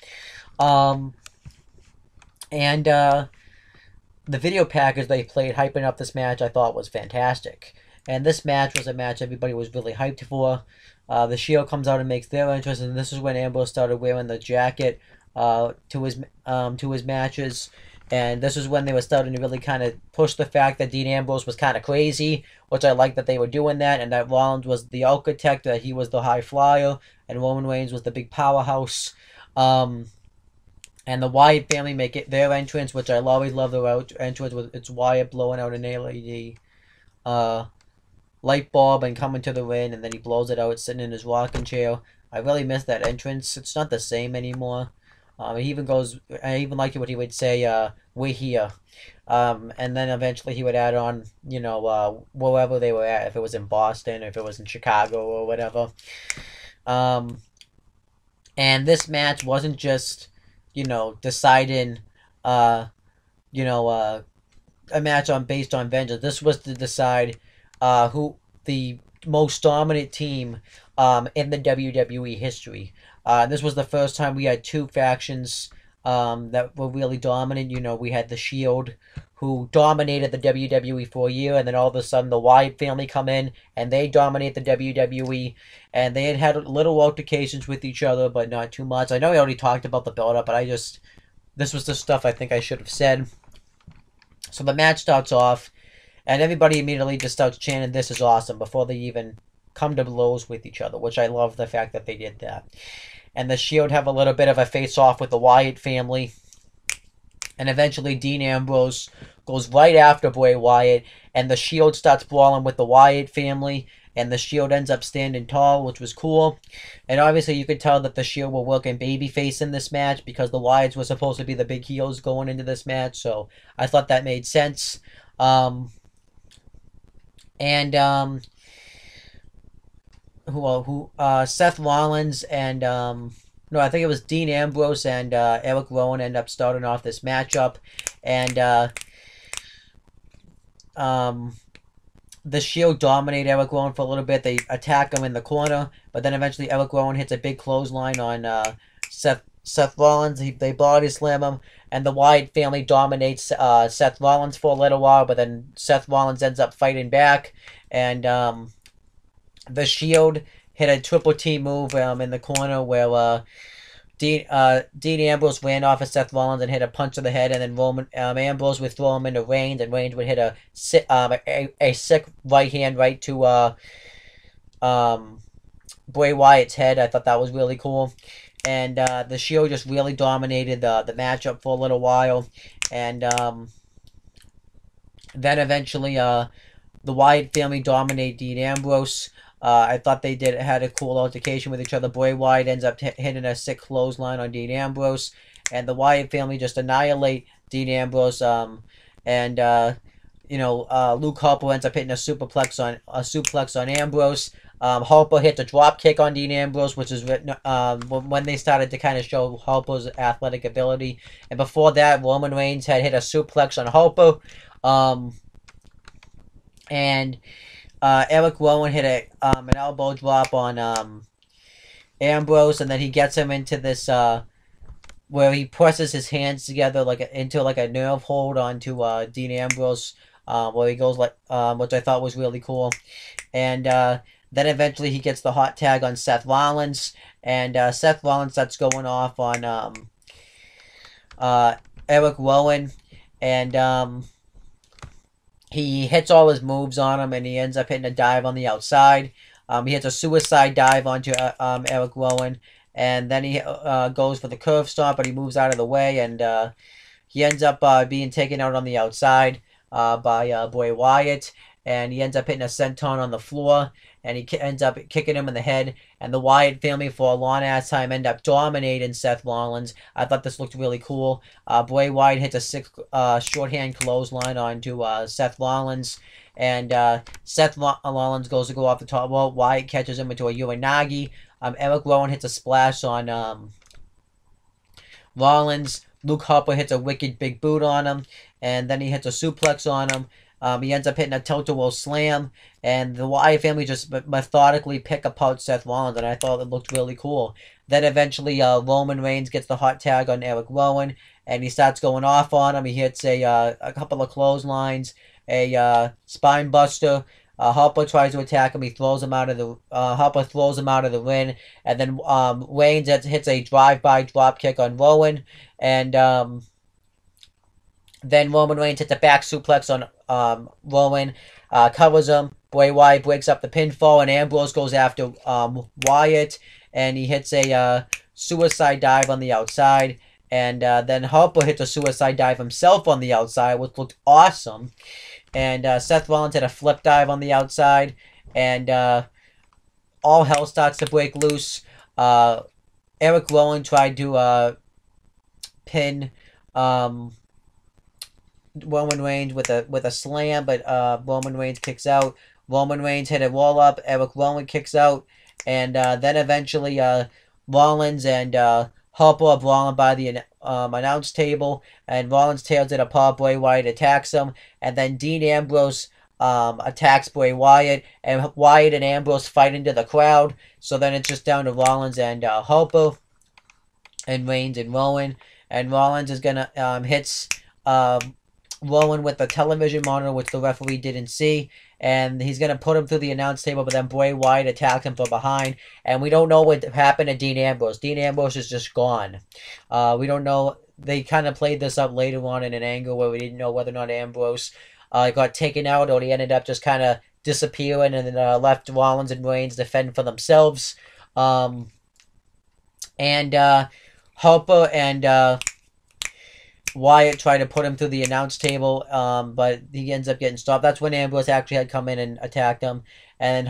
The video package they played hyping up this match I thought was fantastic. And this match was a match everybody was really hyped for. The Shield comes out and makes their entrance, and this is when Ambrose started wearing the jacket to his matches. And this is when they were starting to really kind of push the fact that Dean Ambrose was kind of crazy, which I like that they were doing that, and that Rollins was the architect, that he was the high flyer, and Roman Reigns was the big powerhouse. And the Wyatt family make it their entrance, which I always love their entrance with it's Wyatt blowing out an LED uh, light bulb and coming to the ring, and then he blows it out sitting in his rocking chair. I really miss that entrance. It's not the same anymore. He even goes. I even like what he would say. We're here. And then eventually he would add on, wherever they were at, if it was in Boston, if it was in Chicago or whatever. Um, and this match wasn't just, deciding, uh, you know, uh, a match on based on vengeance. This was to decide who the most dominant team in the WWE history. This was the first time we had two factions that were really dominant. We had the Shield, who dominated the WWE for a year, and then all of a sudden the Wyatt family come in and they dominate the WWE, and they had little altercations with each other, but not too much. I know we already talked about the build-up, but this was the stuff I think I should have said. So the match starts off, and everybody immediately just starts chanting, "This is awesome," before they even come to blows with each other, which I love the fact that they did that. And the Shield have a little bit of a face-off with the Wyatt family, and eventually Dean Ambrose goes right after Bray Wyatt, and the Shield starts brawling with the Wyatt family, and the Shield ends up standing tall, which was cool. And obviously you could tell that the Shield were working babyface in this match, because the Wyatts were supposed to be the big heels going into this match, so I thought that made sense. And Seth Rollins and no, I think it was Dean Ambrose and Eric Rowan end up starting off this matchup, and the Shield dominate Eric Rowan for a little bit. They attack him in the corner, but then eventually Eric Rowan hits a big clothesline on Seth Rollins. They body slam him, and the Wyatt family dominates Seth Rollins for a little while, but then Seth Rollins ends up fighting back, and the Shield hit a triple T move in the corner where Dean Ambrose ran off of Seth Rollins and hit a punch to the head, and then Ambrose would throw him into Reigns, and Reigns would hit a sick right hand right to Bray Wyatt's head. I thought that was really cool. And the Shield just really dominated the matchup for a little while. And then eventually the Wyatt family dominated Dean Ambrose. I thought they had a cool altercation with each other. Bray Wyatt ends up hitting a sick clothesline on Dean Ambrose. And the Wyatt family just annihilate Dean Ambrose. And Luke Harper ends up hitting a suplex on Ambrose. Harper hits a drop kick on Dean Ambrose, which is when they started to kind of show Harper's athletic ability. And before that, Roman Reigns had hit a suplex on Harper. And Eric Rowan hit an elbow drop on Ambrose, and then he gets him into this where he presses his hands together into a nerve hold onto Dean Ambrose, where he goes which I thought was really cool. And then eventually he gets the hot tag on Seth Rollins, and Seth Rollins starts going off on Eric Rowan, and he hits all his moves on him, and he ends up hitting a dive on the outside. He hits a suicide dive onto Eric Rowan, and then he goes for the curve stomp, but he moves out of the way, and he ends up being taken out on the outside by Bray Wyatt, and he ends up hitting a senton on the floor, and he ends up kicking him in the head, and the Wyatt family for a long ass time end up dominating Seth Rollins. I thought this looked really cool. Bray Wyatt hits a sick shorthand clothesline onto Seth Rollins, and Seth Rollins goes to go off the top rope. Wyatt catches him into a Uranagi. Eric Rowan hits a splash on Rollins. Luke Harper hits a wicked big boot on him, and then he hits a suplex on him. He ends up hitting a tilt-a-whirl slam, and the Wyatt family just methodically pick apart Seth Rollins, and I thought it looked really cool. Then eventually Roman Reigns gets the hot tag on Eric Rowan, and he starts going off on him. He hits a couple of clotheslines, a spine buster. Harper tries to attack him. He throws him out of the Harper throws him out of the ring, and then Reigns hits a drive-by drop kick on Rowan, and then Roman Reigns hits a back suplex on Rowan, covers him. Bray Wyatt breaks up the pinfall, and Ambrose goes after Wyatt, and he hits a suicide dive on the outside. And then Harper hits a suicide dive himself on the outside, which looked awesome. And Seth Rollins had a flip dive on the outside. And all hell starts to break loose. Eric Rowan tried to pin Roman Reigns with a slam, but Roman Reigns kicks out. Roman Reigns hit a roll up. Eric Rowan kicks out, and then eventually Rollins and Harper are brawling by the announce table, and Rollins tails it apart. Bray Wyatt attacks him, and then Dean Ambrose attacks Bray Wyatt, and Wyatt and Ambrose fight into the crowd. So then it's just down to Rollins and Harper, and Reigns and Rowan, and Rollins is gonna hits Rowan with the television monitor, which the referee didn't see, and he's going to put him through the announce table, but then Bray Wyatt attacks him from behind, and we don't know what happened to Dean Ambrose. Dean Ambrose is just gone. We don't know. They kind of played this up later on in an angle where we didn't know whether or not Ambrose got taken out, or he ended up just kind of disappearing, and then left Rollins and Reigns defend for themselves. And Harper and Wyatt tried to put him through the announce table, but he ends up getting stopped. That's when Ambrose actually had come in and attacked him, and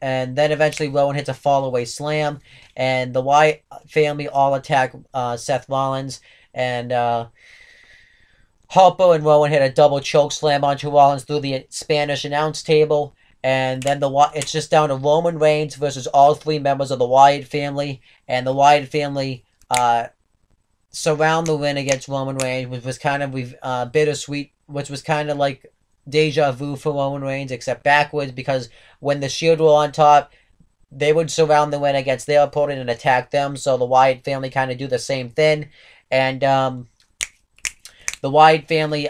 and then eventually Rowan hits a fall-away slam, and the Wyatt family all attack Seth Rollins, and Harper and Rowan hit a double choke slam onto Rollins through the Spanish announce table, and then it's just down to Roman Reigns versus all three members of the Wyatt family, and the Wyatt family surround the win against Roman Reigns, which was kind of bittersweet, which was kind of like deja vu for Roman Reigns, except backwards, because when the Shield were on top, they would surround the win against their opponent and attack them, so the Wyatt family kind of do the same thing, and the Wyatt family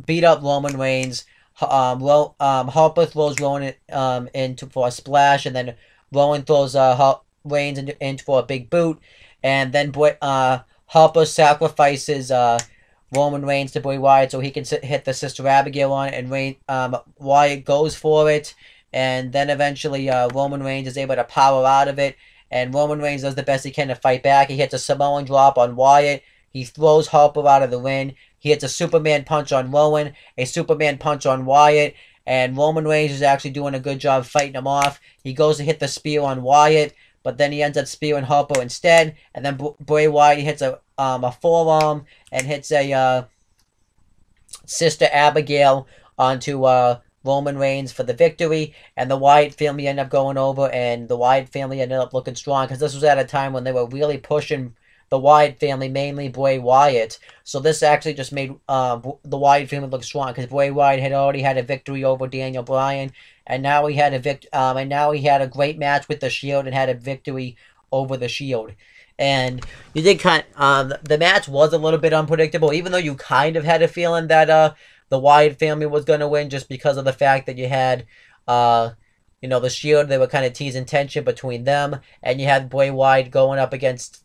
beat up Roman Reigns. Harper throws Rowan for a splash, and then Rowan throws Reigns in for a big boot, and then Harper sacrifices Roman Reigns to Bray Wyatt so he can hit the Sister Abigail on it, and Wyatt goes for it, and then eventually Roman Reigns is able to power out of it, and Roman Reigns does the best he can to fight back. He hits a Samoan drop on Wyatt. He throws Harper out of the ring. He hits a Superman punch on Rowan, a Superman punch on Wyatt, and Roman Reigns is actually doing a good job fighting him off. He goes to hit the spear on Wyatt, but then he ends up spearing Harper instead, and then Bray Wyatt hits a forearm and hits a Sister Abigail onto Roman Reigns for the victory, and the Wyatt family ended up going over, and the Wyatt family ended up looking strong, because this was at a time when they were really pushing the Wyatt family, mainly Bray Wyatt. So this actually just made the Wyatt family look strong, because Bray Wyatt had already had a victory over Daniel Bryan, and now he had a great match with the Shield and had a victory over the Shield. And you did the match was a little bit unpredictable, even though you kind of had a feeling that the Wyatt family was going to win, just because of the fact that you had the Shield. They were kind of teasing tension between them, and you had Bray Wyatt going up against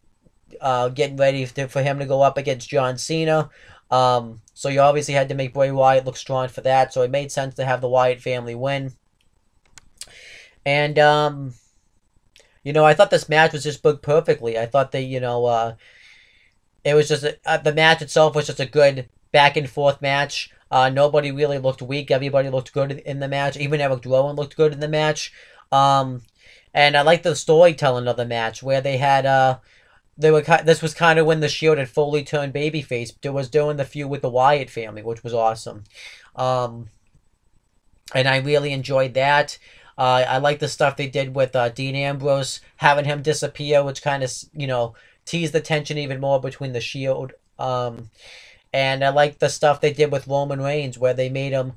getting ready for him to go up against John Cena. So you obviously had to make Bray Wyatt look strong for that, so it made sense to have the Wyatt family win. And I thought this match was just booked perfectly. I thought they, it was just the match itself was just a good back and forth match. Nobody really looked weak. Everybody looked good in the match. Even Eric Rowan looked good in the match. And I like the storytelling of the match, where they had this was kind of when the Shield had fully turned babyface. It was doing the feud with the Wyatt family, which was awesome. And I really enjoyed that. I like the stuff they did with Dean Ambrose, having him disappear, which kind of, teased the tension even more between the Shield. And I like the stuff they did with Roman Reigns, where they made him,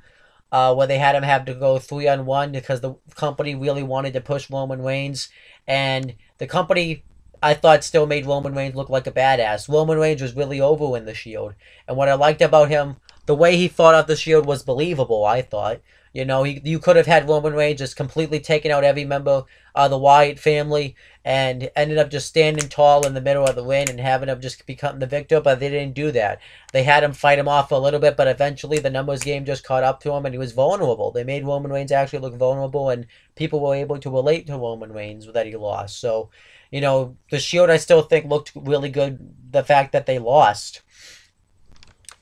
where they had him have to go 3-on-1, because the company really wanted to push Roman Reigns. And the company, I thought, still made Roman Reigns look like a badass. Roman Reigns was really over in the Shield. And what I liked about him, the way he fought off the Shield was believable, I thought. You could have had Roman Reigns just completely taking out every member of the Wyatt family and ended up just standing tall in the middle of the ring and having him just become the victor, but they didn't do that. They had him fight him off a little bit, but eventually the numbers game just caught up to him, and he was vulnerable. They made Roman Reigns actually look vulnerable, and people were able to relate to Roman Reigns that he lost. So, You know, the Shield I still think looked really good. The fact that they lost,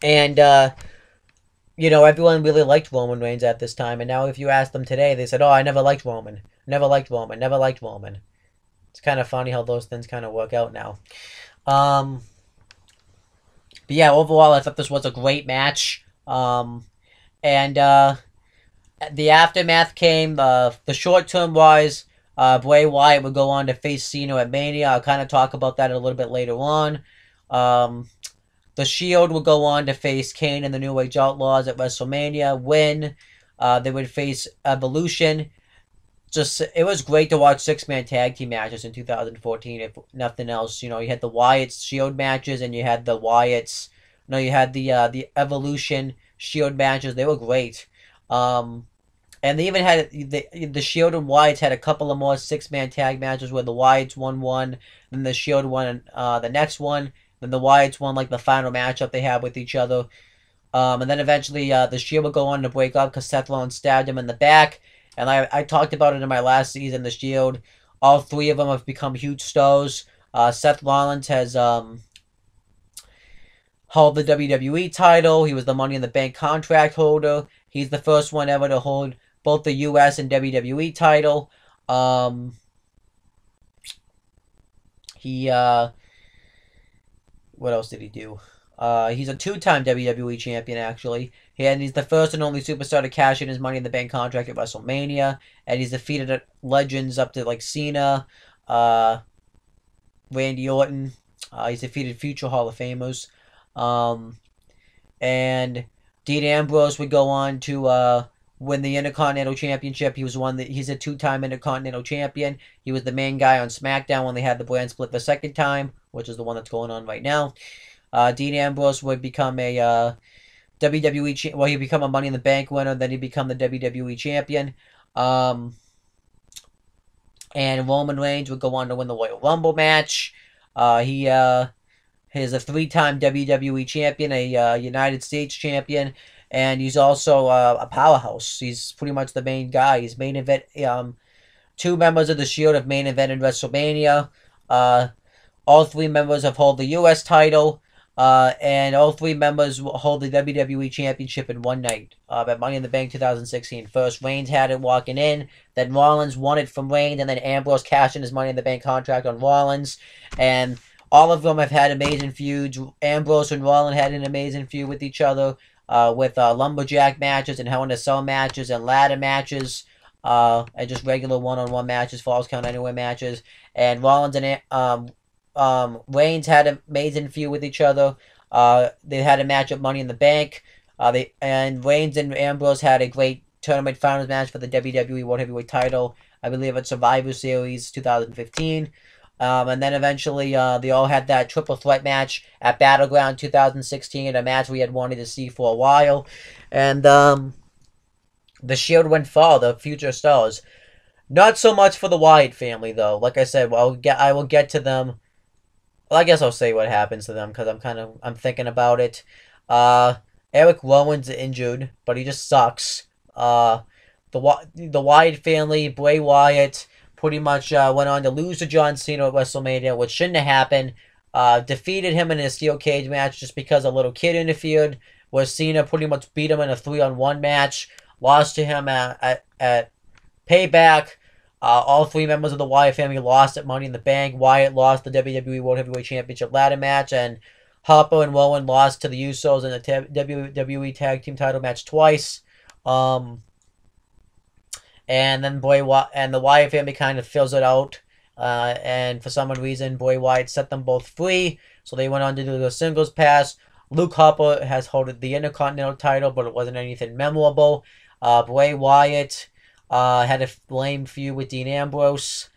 and you know, everyone really liked Roman Reigns at this time. And now, if you ask them today, they said, "Oh, I never liked Roman. Never liked Roman. Never liked Roman." It's kind of funny how those things kind of work out now. Um, but yeah, overall, I thought this was a great match. And the aftermath came. The short term wise, Bray Wyatt would go on to face Cena at Mania. I'll kind of talk about that a little bit later on. Um, the Shield would go on to face Kane and the New Age Outlaws at WrestleMania. Win. They would face Evolution. Just it was great to watch 6-man tag team matches in 2014. If nothing else, you know, you had the Wyatt's Shield matches and you had the Wyatt's. No, you had the Evolution Shield matches. They were great. Um, and they even had the Shield and Wyatts had a couple of more 6-man tag matches where the Wyatts won one, then the Shield won the next one, then the Wyatts won like the final matchup they had with each other. And then eventually the Shield would go on to break up because Seth Rollins stabbed him in the back. And I talked about it in my last season, the Shield. All three of them have become huge stars. Seth Rollins has held the WWE title. He was the Money in the Bank contract holder. He's the first one ever to hold both the US and WWE title. He what else did he do? He's a two-time WWE champion, actually. He's the first and only superstar to cash in his Money in the Bank contract at WrestleMania. And he's defeated legends up to like Cena, Randy Orton. He's defeated future Hall of Famers. And Dean Ambrose would go on to win the Intercontinental Championship. He's a two-time Intercontinental Champion. He was the main guy on SmackDown when they had the brand split the second time, which is the one that's going on right now. Dean Ambrose would become a WWE. Well, he'd become a Money in the Bank winner. Then he'd become the WWE champion. And Roman Reigns would go on to win the Royal Rumble match. He is a 3-time WWE champion, a United States champion, and he's also a powerhouse. He's pretty much the main guy. He's main event. 2 members of the Shield have main evented WrestleMania. All 3 members have held the U.S. title. And all 3 members hold the WWE Championship in one night at Money in the Bank 2016. First, Reigns had it walking in. Then Rollins won it from Reigns. And then Ambrose cashed in his Money in the Bank contract on Rollins. And all of them have had amazing feuds. Ambrose and Rollins had an amazing feud with each other with lumberjack matches and Hell in a Cell matches and ladder matches. And just regular one-on-one matches, Falls Count Anywhere matches. And Rollins and Reigns had an amazing feud with each other. They had a match at Money in the Bank. Reigns and Ambrose had a great tournament finals match for the WWE World Heavyweight title. I believe at Survivor Series 2015. And then eventually they all had that triple threat match at Battleground 2016, a match we had wanted to see for a while. And the Shield went far, the future stars. Not so much for the Wyatt family, though. Like I said, I will get to them. Well, I guess I'll say what happens to them because I'm thinking about it. Eric Rowan's injured, but he just sucks. The Wyatt family, Bray Wyatt, pretty much went on to lose to John Cena at WrestleMania, which shouldn't have happened. Defeated him in a steel cage match just because a little kid interfered. Where Cena pretty much beat him in a 3-on-1 match. Lost to him at Payback. All 3 members of the Wyatt family lost at Money in the Bank. Wyatt lost the WWE World Heavyweight Championship ladder match, and Harper and Rowan lost to the Usos in the WWE Tag Team title match twice. And then the Wyatt family kind of fills it out. And for some reason, Bray Wyatt set them both free, so they went on to do the singles pass. Luke Harper has held the Intercontinental title, but it wasn't anything memorable. Bray Wyatt had a lame feud with Dean Ambrose,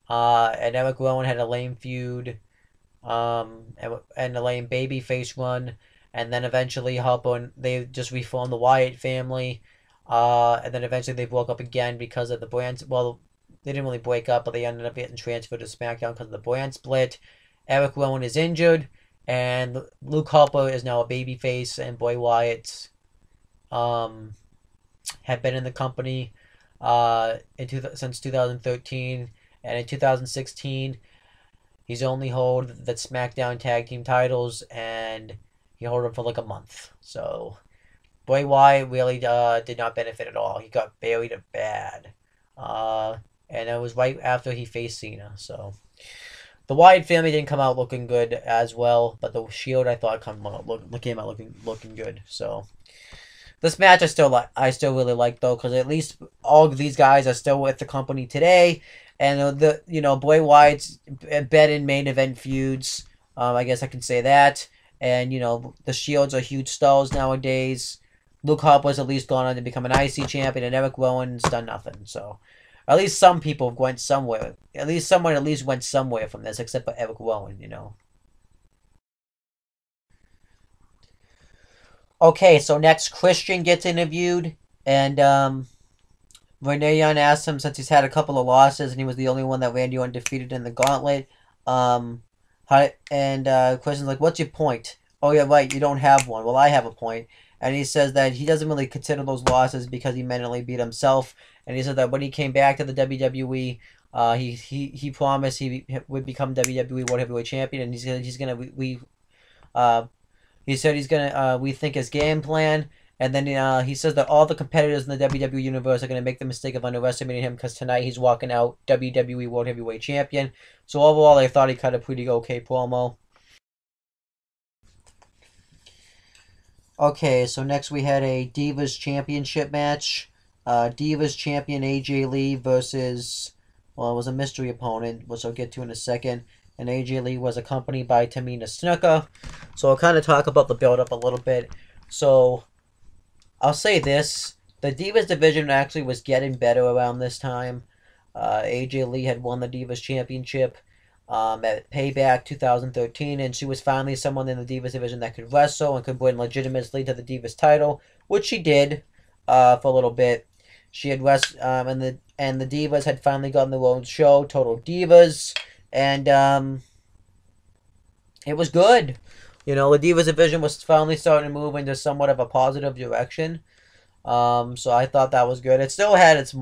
and Eric Rowan had a lame feud, and a lame babyface run, and then eventually they just reformed the Wyatt family, and then eventually they broke up again because of the brand. Well, they didn't really break up, but they ended up getting transferred to SmackDown because of the brand split. Eric Rowan is injured, and Luke Harper is now a babyface, and Bray Wyatt had been in the company since 2013, and in 2016 He's only hold the SmackDown Tag Team titles, and he held them for like a month. So Bray Wyatt really did not benefit at all. He got buried bad. Uh, and it was right after he faced Cena. So the Wyatt family didn't come out looking good as well, but the Shield I thought came out looking good. So this match I still really like though, because at least all of these guys are still with the company today, and Bray Wyatt's bet in main event feuds. I guess I can say that, and the Shields are huge stars nowadays. Luke Harper's at least gone on to become an IC champion, and Eric Rowan's done nothing. So at least some people went somewhere. At least someone went somewhere from this, except for Eric Rowan. Okay, so next Christian gets interviewed, and Renee Young asked him, since he's had a couple of losses and he was the only one that Randy Orton defeated in the gauntlet, Christian's like, "What's your point?" "Oh yeah, right, you don't have one." "Well, I have a point." And he says that he doesn't really consider those losses because he mentally beat himself, and he said that when he came back to the WWE, he promised he would become WWE World Heavyweight Champion, and uh, he said he's gonna rethink his game plan, and then he says that all the competitors in the WWE universe are gonna make the mistake of underestimating him because tonight he's walking out WWE World Heavyweight Champion. So overall, I thought he cut a pretty okay promo. Okay, so next we had a Divas Championship match. Divas Champion AJ Lee versus, well, it was a mystery opponent, which I'll get to in a second. And AJ Lee was accompanied by Tamina Snuka. So I'll kind of talk about the build-up a little bit. So I'll say this. The Divas division actually was getting better around this time. AJ Lee had won the Divas Championship at Payback 2013, and she was finally someone in the Divas division that could wrestle and could win legitimately to the Divas title, which she did for a little bit. She had and the Divas had finally gotten their own show, Total Divas, and it was good. The Divas division was finally starting to move into somewhat of a positive direction. So I thought that was good. It still had its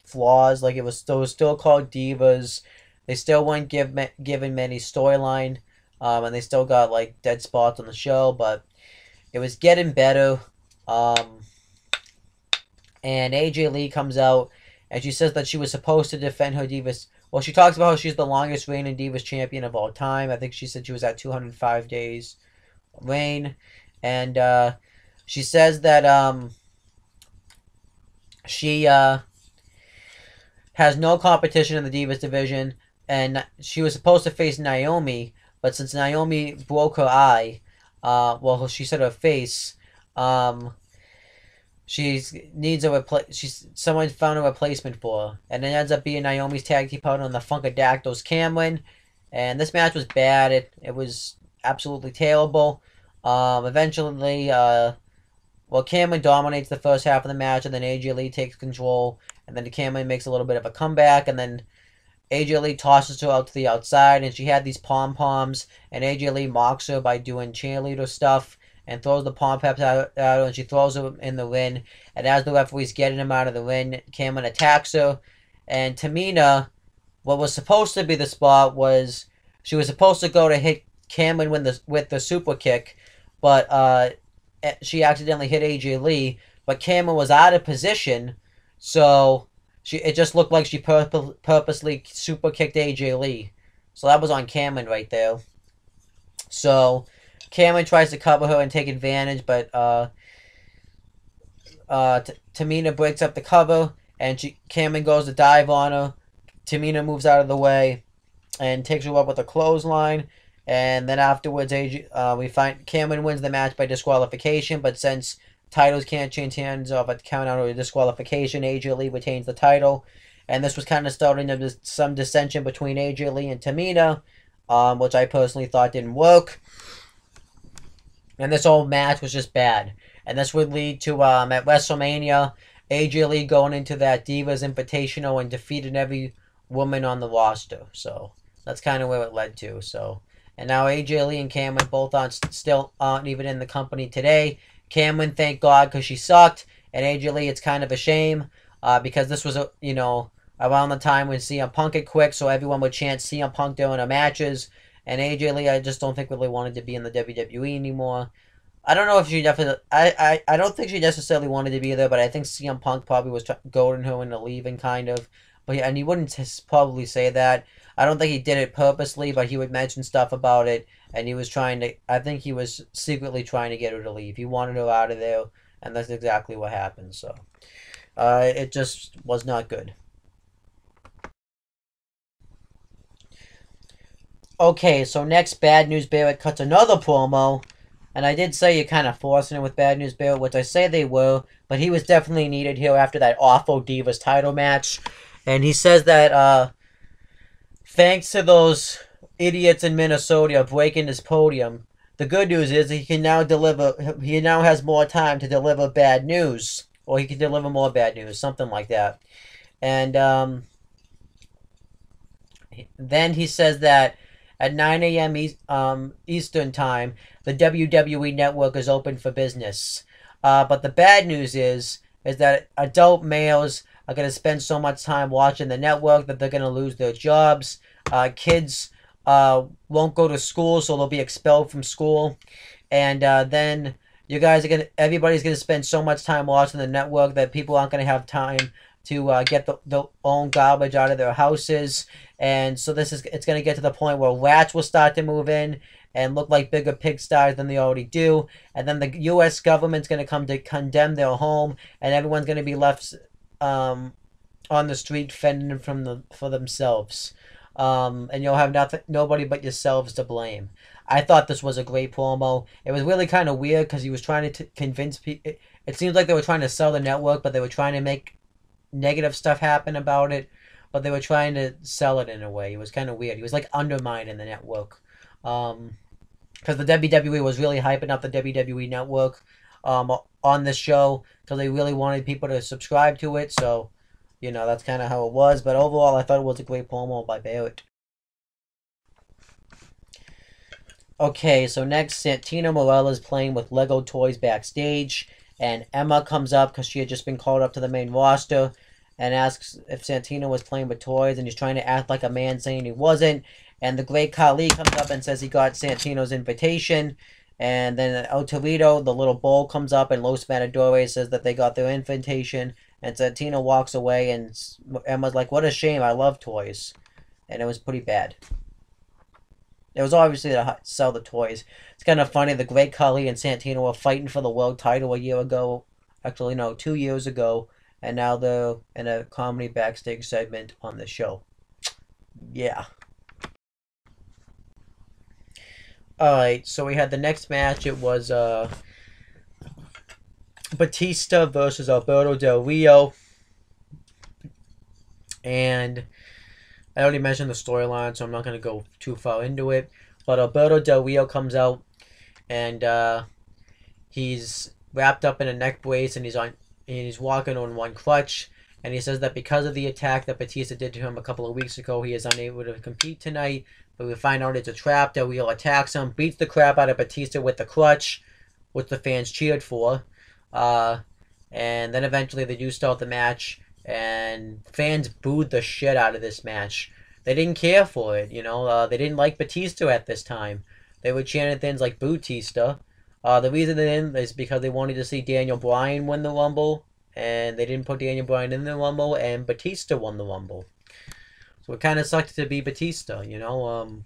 flaws, like it was still called Divas. They still weren't given many storyline, and they still got like dead spots on the show, but it was getting better. And AJ Lee comes out, and she says that she was supposed to defend her Divas. Well, she talks about how she's the longest reigning Divas champion of all time. I think she said she was at 205 days reign, and she says that she has no competition in the Divas division, and she was supposed to face Naomi, but since Naomi broke her eye, well, she said her face, she needs someone found a replacement for her, and it ends up being Naomi's tag team partner on the Funkadactyls, Cameron, and this match was bad. It was absolutely terrible. Eventually, Cameron dominates the first half of the match, and then AJ Lee takes control, and then Cameron makes a little bit of a comeback, and then AJ Lee tosses her out to the outside, and she had these pom-poms, and AJ Lee mocks her by doing cheerleader stuff, and throws the pom-poms at her, and she throws her in the ring, and as the referee's getting him out of the ring, Cameron attacks her, and Tamina, what was supposed to be the spot was, she was supposed to go to hit Cameron with the super kick, but she accidentally hit AJ Lee, but Cameron was out of position, so it just looked like she purposely super kicked AJ Lee. So that was on Cameron right there. So Cameron tries to cover her and take advantage, but Tamina breaks up the cover, and Cameron goes to dive on her. Tamina moves out of the way and takes her up with a clothesline. And then afterwards, we find Cameron wins the match by disqualification, but since titles can't change hands off a count out or a disqualification, AJ Lee retains the title. And this was kind of starting some dissension between AJ Lee and Tamina, which I personally thought didn't work. And this whole match was just bad. And this would lead to, at WrestleMania, AJ Lee going into that Divas Invitational and defeating every woman on the roster. So that's kind of where it led to. So, and now AJ Lee and Cameron both still aren't even in the company today. Cameron, thank God, because she sucked. And AJ Lee, it's kind of a shame, because this was around the time when CM Punk had quit, so everyone would chant CM Punk during the matches. And AJ Lee, I just don't think really wanted to be in the WWE anymore. I don't know if she definitely. I don't think she necessarily wanted to be there, but I think CM Punk probably was goading her into leaving, kind of. But and he wouldn't probably say that. I don't think he did it purposely, but he would mention stuff about it, and he was trying to. I think he was secretly trying to get her to leave. He wanted her out of there, and that's exactly what happened. So, it just was not good. Okay, so next, Bad News Barrett cuts another promo. And I did say you're kind of forcing it with Bad News Barrett, which I say they were, but he was definitely needed here after that awful Divas title match. And he says that thanks to those idiots in Minnesota breaking his podium, the good news is he can now deliver. He now has more time to deliver bad news, or he can deliver more bad news, something like that. And then he says that at 9 a.m. Eastern Time, the WWE Network is open for business. But the bad news is that adult males are going to spend so much time watching the network that they're going to lose their jobs. Kids won't go to school, so they'll be expelled from school. And then everybody's going to spend so much time watching the network that people aren't going to have time to get the own garbage out of their houses. And so it's going to get to the point where rats will start to move in and look like bigger pigsties than they already do. And then the U.S. government's going to come to condemn their home, and everyone's going to be left on the street fending for themselves. And you'll have nobody but yourselves to blame. I thought this was a great promo. It was really kind of weird because he was trying to convince people. It seems like they were trying to sell the network, but they were trying to make negative stuff happen about it. But they were trying to sell it in a way. It was kind of weird. He was like undermining the network. Because the WWE was really hyping up the WWE Network on the show because they really wanted people to subscribe to it. So, that's kind of how it was. But overall, I thought it was a great promo by Barrett. Okay, so next, Santino Marella is playing with Lego toys backstage. And Emma comes up because she had just been called up to the main roster and asks if Santino was playing with toys, and he's trying to act like a man saying he wasn't. And the Great Khali comes up and says he got Santino's invitation. And then El Torito, the little bull, comes up, and Los Matadores says that they got their invitation. And Santino walks away, and Emma's like, what a shame, I love toys. And it was pretty bad. It was obviously to sell the toys. It's kind of funny, the Great Khali and Santino were fighting for the world title a year ago. Actually, no, 2 years ago. And now they're in a comedy backstage segment on the show. Yeah. Alright, so we had the next match. It was Batista versus Alberto Del Rio. And I already mentioned the storyline, so I'm not going to go too far into it. But Alberto Del Rio comes out, and he's wrapped up in a neck brace, and he's walking on one crutch. And he says that because of the attack that Batista did to him a couple of weeks ago, he is unable to compete tonight. But we find out it's a trap. Del Rio attacks him, beats the crap out of Batista with the crutch, which the fans cheered for. And then eventually they do start the match, and fans booed the shit out of this match. They didn't care for it, they didn't like Batista at this time. They were chanting things like Bootista. The reason they didn't is because they wanted to see Daniel Bryan win the Rumble, and they didn't put Daniel Bryan in the Rumble, and Batista won the Rumble. So it kind of sucked to be Batista, Did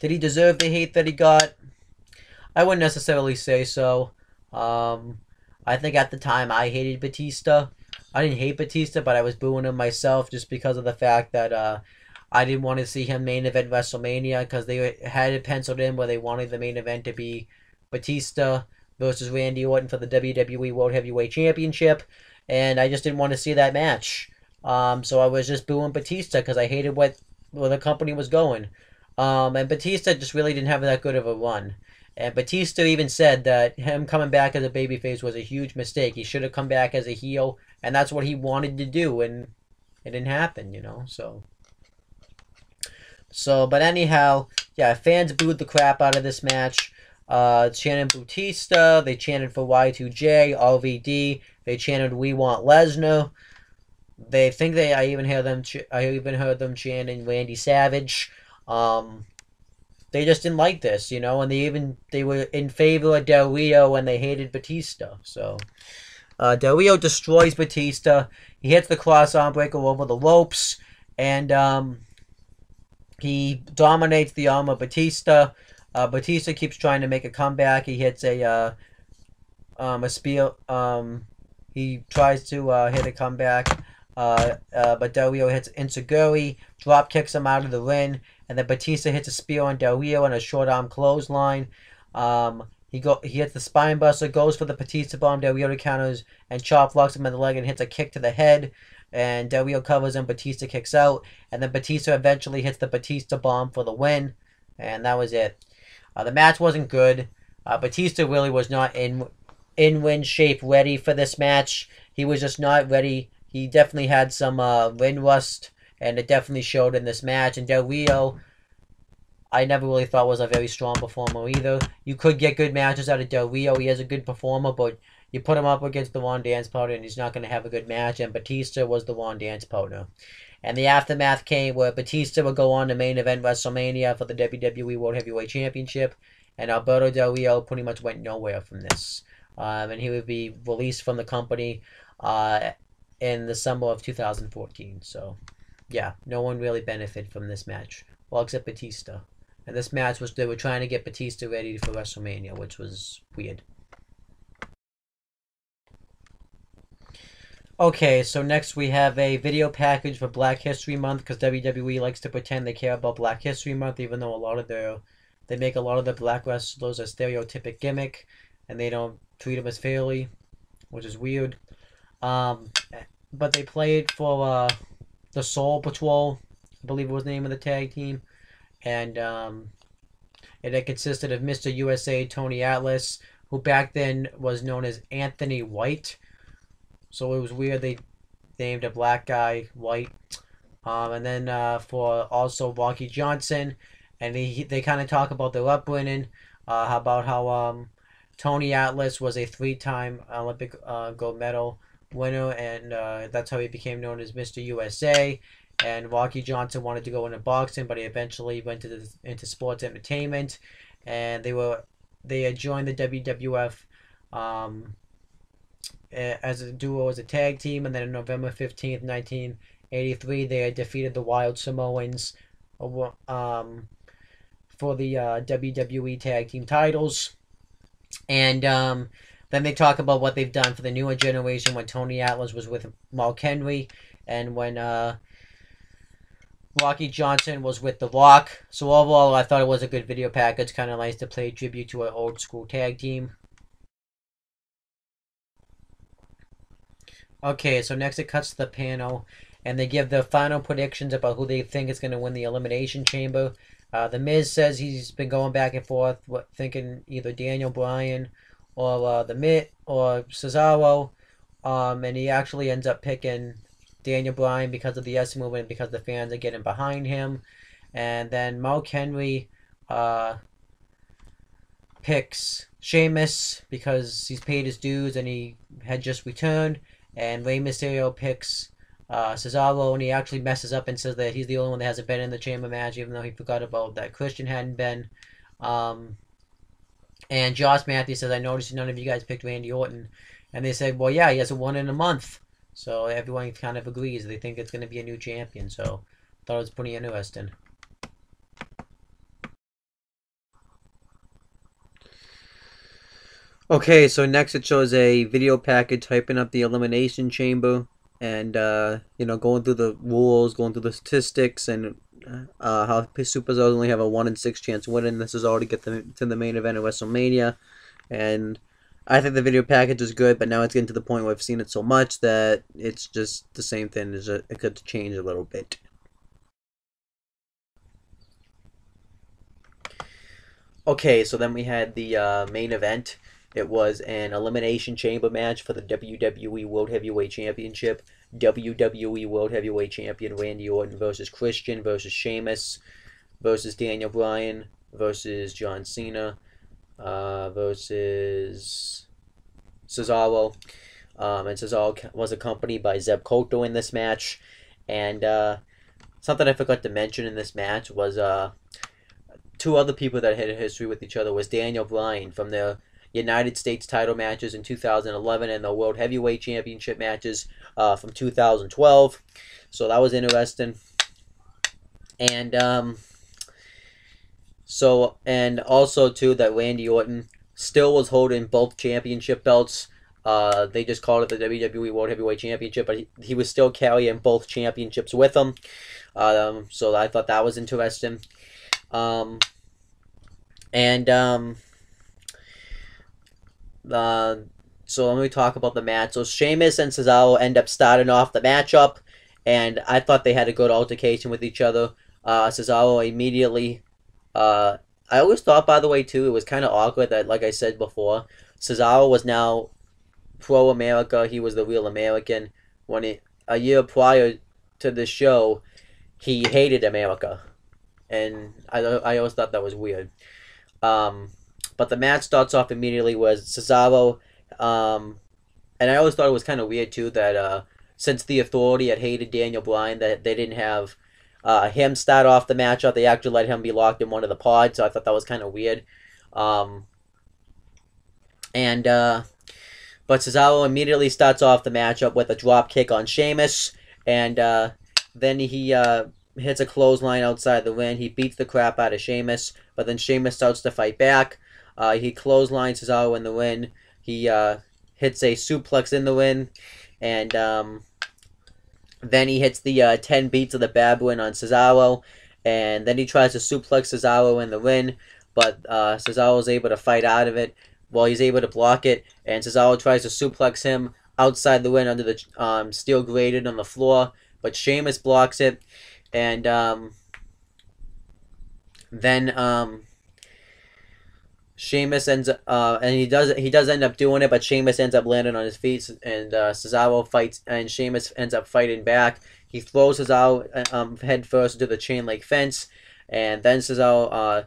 he deserve the hate that he got? I wouldn't necessarily say so. I think at the time I hated Batista. I didn't hate Batista, but I was booing him myself just because of the fact that I didn't want to see him main event WrestleMania, because they had it penciled in where they wanted the main event to be Batista versus Randy Orton for the WWE World Heavyweight Championship, and I just didn't want to see that match. So I was just booing Batista because I hated where the company was going. And Batista just really didn't have that good of a run. And Batista even said that him coming back as a babyface was a huge mistake. He should have come back as a heel, and that's what he wanted to do, and it didn't happen, But anyhow, yeah, fans booed the crap out of this match. Chanted Batista, they chanted for Y2J, RVD, they chanted We Want Lesnar. They think they. I even hear them. I even heard them chanting Randy Savage. Um, they just didn't like this, you know, and they were in favor of Del Rio and they hated Batista. So Del Rio destroys Batista. He hits the cross arm breaker over the ropes, and he dominates the arm of Batista. Batista keeps trying to make a comeback. He hits a spear. He tries to hit a comeback, but Del Rio hits Inseguri, drop kicks him out of the ring, and then Batista hits a spear on Del Rio and a short arm clothesline. He hits the spine buster, goes for the Batista bomb. Del Rio counters and chop blocks him in the leg and hits a kick to the head. And Del Rio covers him. Batista kicks out, and then Batista eventually hits the Batista bomb for the win, and that was it. The match wasn't good. Batista really was not in win shape, ready for this match. He was just not ready. He definitely had some ring rust, and it definitely showed in this match. And Del Rio, I never really thought was a very strong performer either. You could get good matches out of Del Rio. He is a good performer, but you put him up against the One Dance partner, and he's not going to have a good match. And Batista was the One Dance partner. And the aftermath came where Batista would go on to main event WrestleMania for the WWE World Heavyweight Championship, and Alberto Del Rio pretty much went nowhere from this. And he would be released from the company in the summer of 2014. So, yeah, no one really benefited from this match, well, except Batista. And this match was, they were trying to get Batista ready for WrestleMania, which was weird. Okay, so next we have a video package for Black History Month, because WWE likes to pretend they care about Black History Month, even though they make a lot of the black wrestlers a stereotypic gimmick, and they don't treat them as fairly, which is weird. Um, but they played for the Soul Patrol, I believe it was the name of the tag team, and it had consisted of Mr. USA Tony Atlas, who back then was known as Anthony White. So it was weird they named a black guy White. And then for also Rocky Johnson, and they kind of talk about their upbringing, about how Tony Atlas was a three-time Olympic gold medal winner, and that's how he became known as Mr. USA. And Rocky Johnson wanted to go into boxing, but he eventually went into sports entertainment, and they had joined the WWF as a duo, as a tag team, and then on November 15th, 1983, they had defeated the Wild Samoans for the WWE tag team titles. And then they talk about what they've done for the newer generation when Tony Atlas was with Mark Henry, and when Rocky Johnson was with The Rock. So overall, I thought it was a good video package. Kind of nice to play tribute to an old school tag team. Okay, so next it cuts to the panel, and they give their final predictions about who they think is going to win the Elimination Chamber. The Miz says he's been going back and forth, thinking either Daniel Bryan or the Miz or Cesaro, and he actually ends up picking Daniel Bryan because of the S movement and because the fans are getting behind him. And then Mark Henry picks Sheamus because he's paid his dues and he had just returned. And Rey Mysterio picks Cesaro, and he actually messes up and says that he's the only one that hasn't been in the chamber match, even though he forgot about that Christian hadn't been. And Josh Matthews says, I noticed none of you guys picked Randy Orton. And they said, well, yeah, he hasn't won in a month. So everyone kind of agrees. They think it's going to be a new champion. So I thought it was pretty interesting. Okay, so next it shows a video package hyping up the Elimination Chamber, and going through the rules, going through the statistics, and how superstars only have a 1 in 6 chance winning. This is all to get them to the main event of WrestleMania, and I think the video package is good, but now it's getting to the point where I've seen it so much that it's just the same thing. It could change a little bit. Okay, so then we had the main event. It was an Elimination Chamber match for the WWE World Heavyweight Championship. WWE World Heavyweight Champion Randy Orton versus Christian versus Sheamus versus Daniel Bryan versus John Cena versus Cesaro. And Cesaro was accompanied by Zeb Cotto in this match. And something I forgot to mention in this match was two other people that had a history with each other was Daniel Bryan from the United States title matches in 2011 and the World Heavyweight Championship matches from 2012. So that was interesting. And and also too that Randy Orton still was holding both championship belts. They just called it the WWE World Heavyweight Championship, but he was still carrying both championships with him. So I thought that was interesting. So let me talk about the match. So Sheamus and Cesaro end up starting off the matchup, and I thought they had a good altercation with each other. Cesaro immediately. I always thought, by the way, too, it was kind of awkward that, like I said before, Cesaro was now pro-America. He was the real American. A year prior to the show, he hated America. And I always thought that was weird. But the match starts off immediately with Cesaro. And I always thought it was kind of weird, too, that since the Authority had hated Daniel Bryan, that they didn't have him start off the matchup. They actually let him be locked in one of the pods, so I thought that was kind of weird. But Cesaro immediately starts off the matchup with a drop kick on Sheamus, and then he hits a clothesline outside the ring. He beats the crap out of Sheamus, but then Sheamus starts to fight back. He clotheslines Cesaro in the ring. He hits a suplex in the ring, and then he hits the 10 beats of the baboon on Cesaro, and then he tries to suplex Cesaro in the ring, but Cesaro is able to fight out of it. Well, he's able to block it, and Cesaro tries to suplex him outside the ring under the steel grated on the floor, but Sheamus blocks it, and then Sheamus ends up, and he does end up doing it, but Sheamus ends up landing on his feet, and Cesaro fights, and Sheamus ends up fighting back. He throws Cesaro head first into the chain link fence, and then Cesaro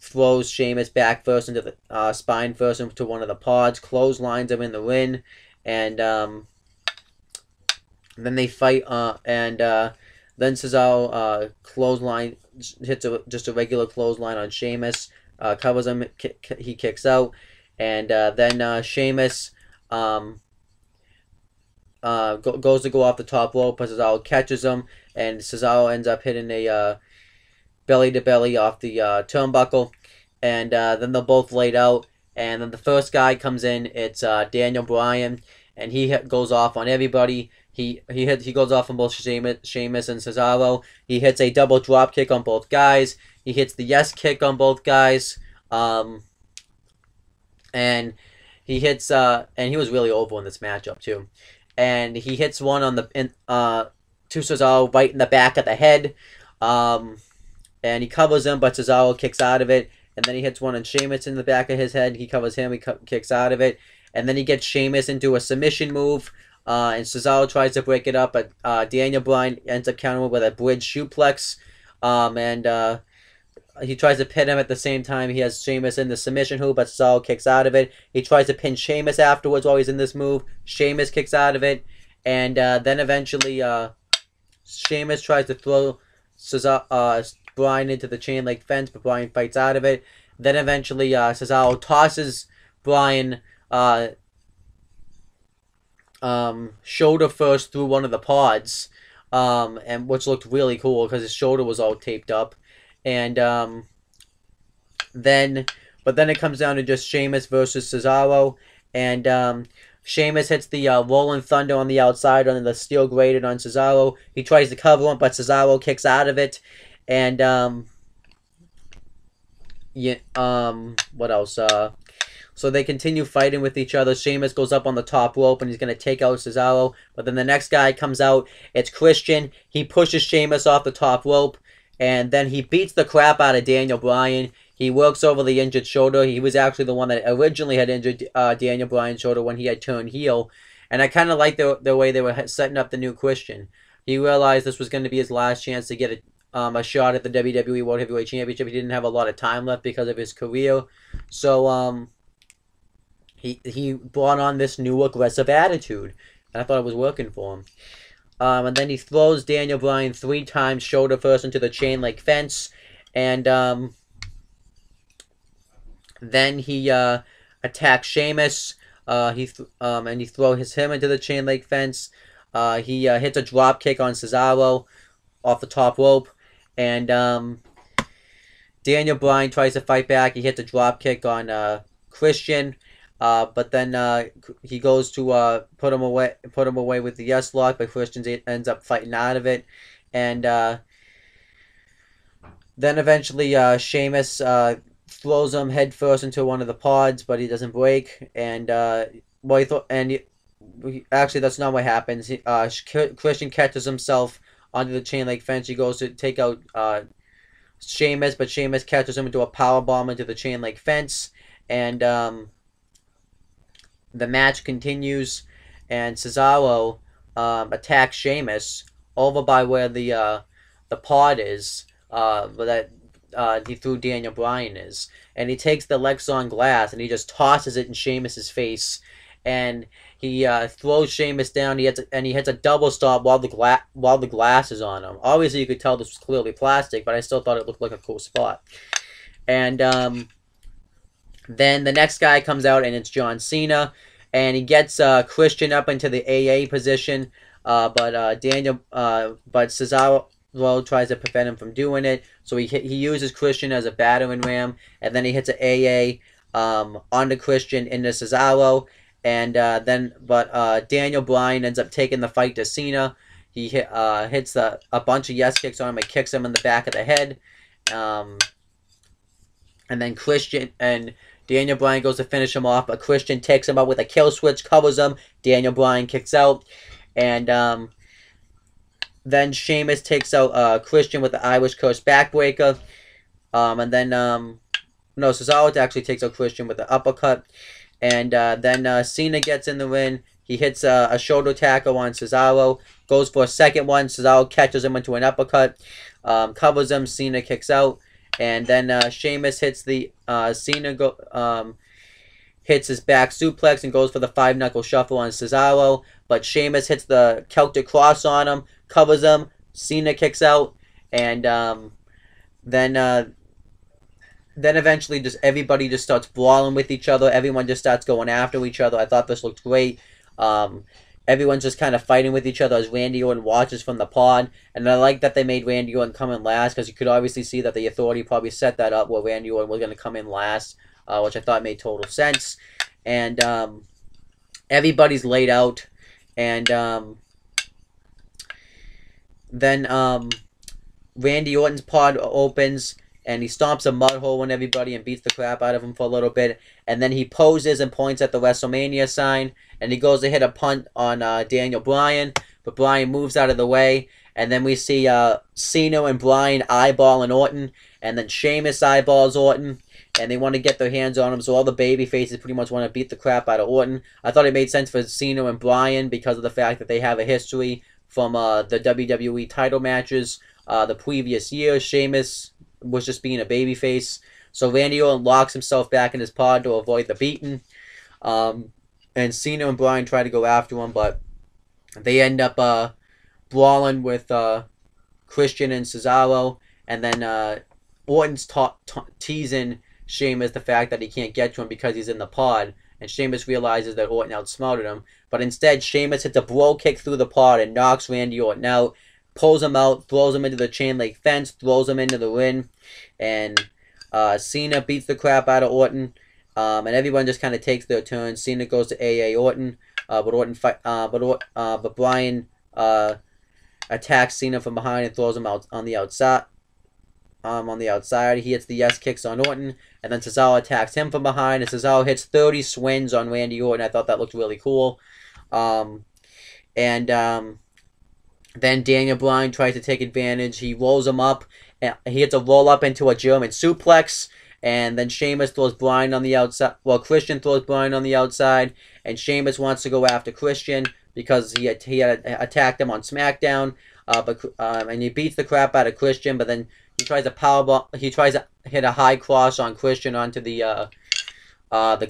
throws Sheamus back first into the spine first into one of the pods, clotheslines him in the ring, and then they fight, and then Cesaro clothesline hits just a regular clothesline on Sheamus. Covers him, he kicks out, and then Sheamus goes to go off the top rope, but Cesaro catches him, and Cesaro ends up hitting a belly-to-belly off the turnbuckle, and then they're both laid out, and then the first guy comes in. It's Daniel Bryan, and he goes off on everybody. He goes off on both Sheamus and Cesaro. He hits a double drop kick on both guys. He hits the yes kick on both guys. And he hits and he was really over in this matchup too. And he hits one on the to Cesaro right in the back of the head. And he covers him, but Cesaro kicks out of it. And then he hits one on Sheamus in the back of his head. He covers him. He kicks out of it. And then he gets Sheamus into a submission move. And Cesaro tries to break it up, but Daniel Bryan ends up countering with a bridge suplex. And he tries to pin him at the same time. He has Sheamus in the submission hoop, but Cesaro kicks out of it. He tries to pin Sheamus afterwards while he's in this move. Sheamus kicks out of it. And then eventually Sheamus tries to throw Bryan into the chain link fence, but Bryan fights out of it. Then eventually Cesaro tosses Bryan shoulder first through one of the pods, and which looked really cool because his shoulder was all taped up. And then it comes down to just Sheamus versus Cesaro, and Sheamus hits the Rolling Thunder on the outside under the steel grated on Cesaro. He tries to cover him, but Cesaro kicks out of it. And what else? So they continue fighting with each other. Sheamus goes up on the top rope and he's going to take out Cesaro. But then the next guy comes out. It's Christian. He pushes Sheamus off the top rope. And then he beats the crap out of Daniel Bryan. He works over the injured shoulder. He was actually the one that originally had injured Daniel Bryan's shoulder when he had turned heel. And I kind of like the way they were setting up the new Christian. He realized this was going to be his last chance to get a shot at the WWE World Heavyweight Championship. He didn't have a lot of time left because of his career. So, he brought on this new aggressive attitude, and I thought it was working for him. And then he throws Daniel Bryan 3 times shoulder first into the chain link fence, and then he attacks Sheamus. And he throws him into the chain link fence. He hits a drop kick on Cesaro off the top rope, and Daniel Bryan tries to fight back. He hits a drop kick on Christian, but then he goes to put him away with the yes lock, but Christian ends up fighting out of it, and then eventually Sheamus throws him head first into one of the pods, but he doesn't break, and actually that's not what happens. Christian catches himself onto the chain link fence. He goes to take out Sheamus, but Sheamus catches him into a power bomb into the chain link fence, and the match continues, and Cesaro attacks Sheamus over by where the pod is, but that he threw Daniel Bryan is, and he takes the Lexon glass and he just tosses it in Sheamus's face, and he throws Sheamus down. He hits a double stop while the glass is on him. Obviously, you could tell this was clearly plastic, but I still thought it looked like a cool spot. And then the next guy comes out, and it's John Cena, and he gets Christian up into the AA position, but Cesaro tries to prevent him from doing it. So he uses Christian as a battering ram, and then he hits an AA onto Christian into Cesaro, and Daniel Bryan ends up taking the fight to Cena. He hits a bunch of yes kicks on him and kicks him in the back of the head, and then Christian and Daniel Bryan goes to finish him off, but Christian takes him out with a kill switch, covers him. Daniel Bryan kicks out, and then Sheamus takes out Christian with the Irish Curse backbreaker, and then Cesaro actually takes out Christian with the uppercut, and then Cena gets in the ring. He hits a shoulder tackle on Cesaro, goes for a second one. Cesaro catches him into an uppercut, covers him. Cena kicks out, and then Sheamus hits the hits his back suplex and goes for the 5-knuckle shuffle on Cesaro, but Sheamus hits the Celtic Cross on him, covers him. Cena kicks out, and then eventually just everybody just starts brawling with each other. Everyone just starts going after each other. I thought this looked great. Everyone's just kind of fighting with each other as Randy Orton watches from the pod. And I like that they made Randy Orton come in last, because you could obviously see that the Authority probably set that up where Randy Orton was going to come in last, which I thought made total sense. And everybody's laid out. And then Randy Orton's pod opens, and he stomps a mud hole in everybody and beats the crap out of him for a little bit. And then he poses and points at the WrestleMania sign, and he goes to hit a punt on Daniel Bryan, but Bryan moves out of the way. And then we see Cena and Bryan eyeballing Orton, and then Sheamus eyeballs Orton, and they want to get their hands on him, so all the baby faces pretty much want to beat the crap out of Orton. I thought it made sense for Cena and Bryan because of the fact that they have a history from the WWE title matches the previous year. Sheamus was just being a babyface. So Randy Orton locks himself back in his pod to avoid the beating. And Cena and Bryan try to go after him, but they end up brawling with Christian and Cesaro. And then Orton's teasing Sheamus the fact that he can't get to him because he's in the pod. And Sheamus realizes that Orton outsmarted him. But instead, Sheamus hits a bro kick through the pod and knocks Randy Orton out. Pulls him out, throws him into the chain link fence, throws him into the ring, and Cena beats the crap out of Orton, and everyone just kind of takes their turn. Cena goes to AA Orton, but Bryan attacks Cena from behind and throws him out on the outside. He hits the yes kicks on Orton, and then Cesaro attacks him from behind, and Cesaro hits 30 swings on Randy Orton. I thought that looked really cool. Then Daniel Bryan tries to take advantage. He rolls him up, and he hits a roll up into a German suplex, and then Sheamus throws Bryan on the outside. Well, Christian throws Bryan on the outside, and Sheamus wants to go after Christian because he had attacked him on SmackDown, and he beats the crap out of Christian, but then he tries to hit a high cross on Christian onto the onto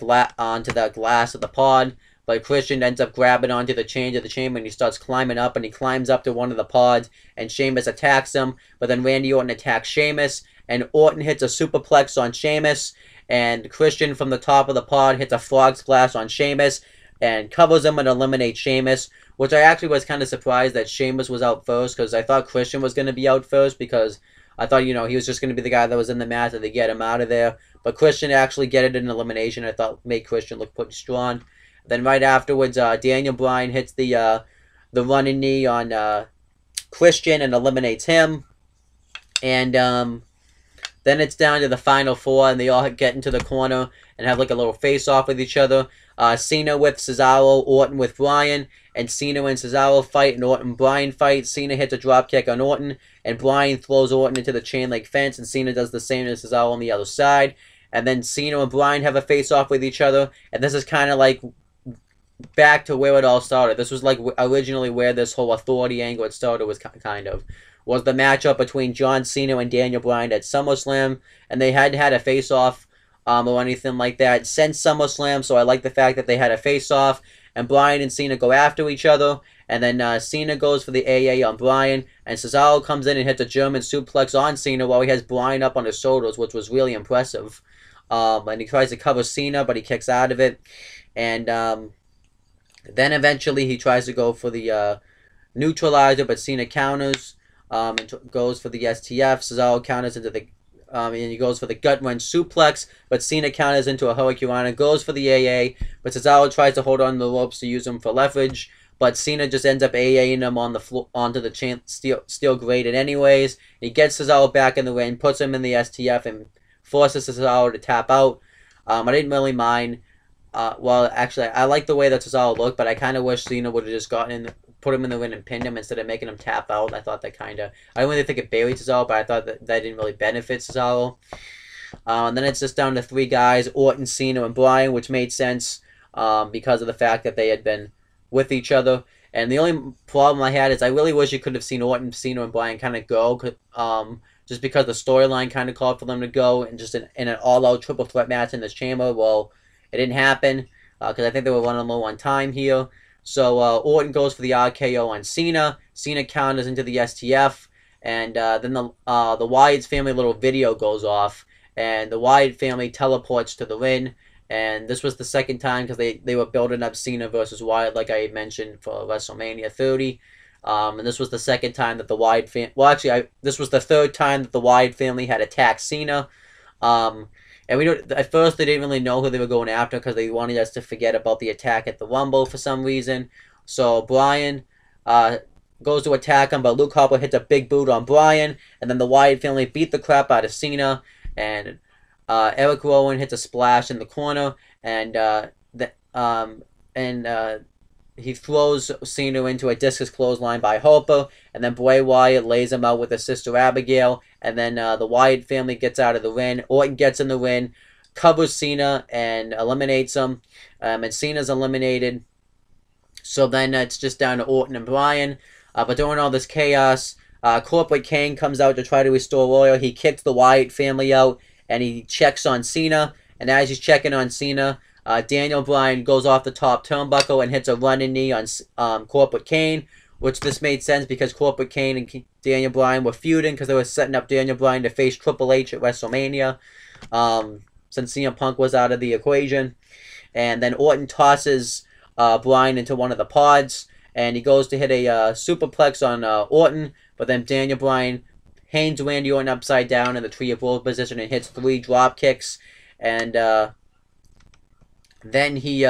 the glass of the pod. But Christian ends up grabbing onto the chains of the chamber, and he starts climbing up, and he climbs up to one of the pods, and Sheamus attacks him. But then Randy Orton attacks Sheamus, and Orton hits a superplex on Sheamus, and Christian from the top of the pod hits a frog splash on Sheamus, and covers him and eliminates Sheamus, which I actually was kind of surprised that Sheamus was out first, because I thought Christian was going to be out first, because I thought, he was just going to be the guy that was in the match and they get him out of there. But Christian actually get it in elimination. I thought made Christian look pretty strong. Then right afterwards, Daniel Bryan hits the running knee on Christian and eliminates him. And then it's down to the final four, and they all get into the corner and have like a little face-off with each other. Cena with Cesaro, Orton with Bryan, and Cena and Cesaro fight, and Orton and Bryan fight. Cena hits a dropkick on Orton, and Bryan throws Orton into the chain link fence, and Cena does the same as Cesaro on the other side. And then Cena and Bryan have a face-off with each other, and this is kind of like back to where it all started. This was like originally where this whole authority angle had started, was was the matchup between John Cena and Daniel Bryan at SummerSlam, and they hadn't had a face-off or anything like that since SummerSlam, so I like the fact that they had a face-off, and Bryan and Cena go after each other, and then Cena goes for the AA on Bryan, and Cesaro comes in and hits a German suplex on Cena while he has Bryan up on his shoulders, which was really impressive. And he tries to cover Cena, but he kicks out of it, and then eventually he tries to go for the neutralizer, but Cena counters, and goes for the STF. Cesaro counters into the and he goes for the gut wrench suplex, but Cena counters into a Hurricanrana, goes for the AA, but Cesaro tries to hold on to the ropes to use them for leverage, but Cena just ends up AAing him on the floor, onto the steel grated anyways. He gets Cesaro back in the ring, puts him in the STF, and forces Cesaro to tap out. I didn't really mind. Well, actually, I like the way that Cesaro looked, but I kind of wish Cena would have just put him in the ring and pinned him instead of making him tap out. I thought that I don't really think it buried Cesaro, but I thought that didn't really benefit Cesaro. And then it's just down to three guys, Orton, Cena, and Bryan, which made sense because of the fact that they had been with each other. And the only problem I had is I really wish you could have seen Orton, Cena, and Bryan kind of go, just because the storyline kind of called for them to go, and just in an all-out triple threat match in this chamber. Well, it didn't happen because I think they were running low on time here. So Orton goes for the RKO on Cena. Cena counters into the STF, and then the Wyatt's family little video goes off, and the Wyatt family teleports to the ring. And this was the second time because they were building up Cena versus Wyatt, like I mentioned, for WrestleMania 30. And this was the second time that the Wyatt family... Well, actually, this was the third time that the Wyatt family had attacked Cena. And we don't, at first, they didn't really know who they were going after because they wanted us to forget about the attack at the Rumble for some reason. So Bryan goes to attack him, but Luke Harper hits a big boot on Bryan, and then the Wyatt family beat the crap out of Cena, and Eric Rowan hits a splash in the corner, and he throws Cena into a discus clothesline by Harper, and then Bray Wyatt lays him out with his sister Abigail, and then the Wyatt family gets out of the ring. Orton gets in the ring, covers Cena, and eliminates him, and Cena's eliminated. So then it's just down to Orton and Bryan. But during all this chaos, Corporate Kane comes out to try to restore order. He kicks the Wyatt family out, and he checks on Cena, and as he's checking on Cena, Daniel Bryan goes off the top turnbuckle and hits a running knee on Corporate Kane, which this made sense because Corporate Kane and Daniel Bryan were feuding because they were setting up Daniel Bryan to face Triple H at WrestleMania, since CM Punk was out of the equation. And then Orton tosses Bryan into one of the pods, and he goes to hit a superplex on Orton, but then Daniel Bryan hangs Randy Orton upside down in the Tree of Woe position and hits 3 drop kicks, and then he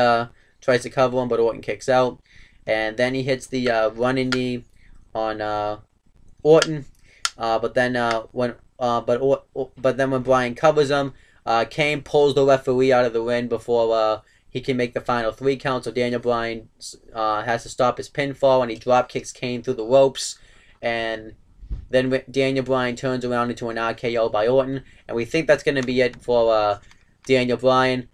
tries to cover him, but Orton kicks out. And then he hits the running knee on Orton. But then when Bryan covers him, Kane pulls the referee out of the ring before he can make the final 3 count. So Daniel Bryan has to stop his pinfall, and he drop kicks Kane through the ropes. And then Daniel Bryan turns around into an RKO by Orton, and we think that's going to be it for Daniel Bryan.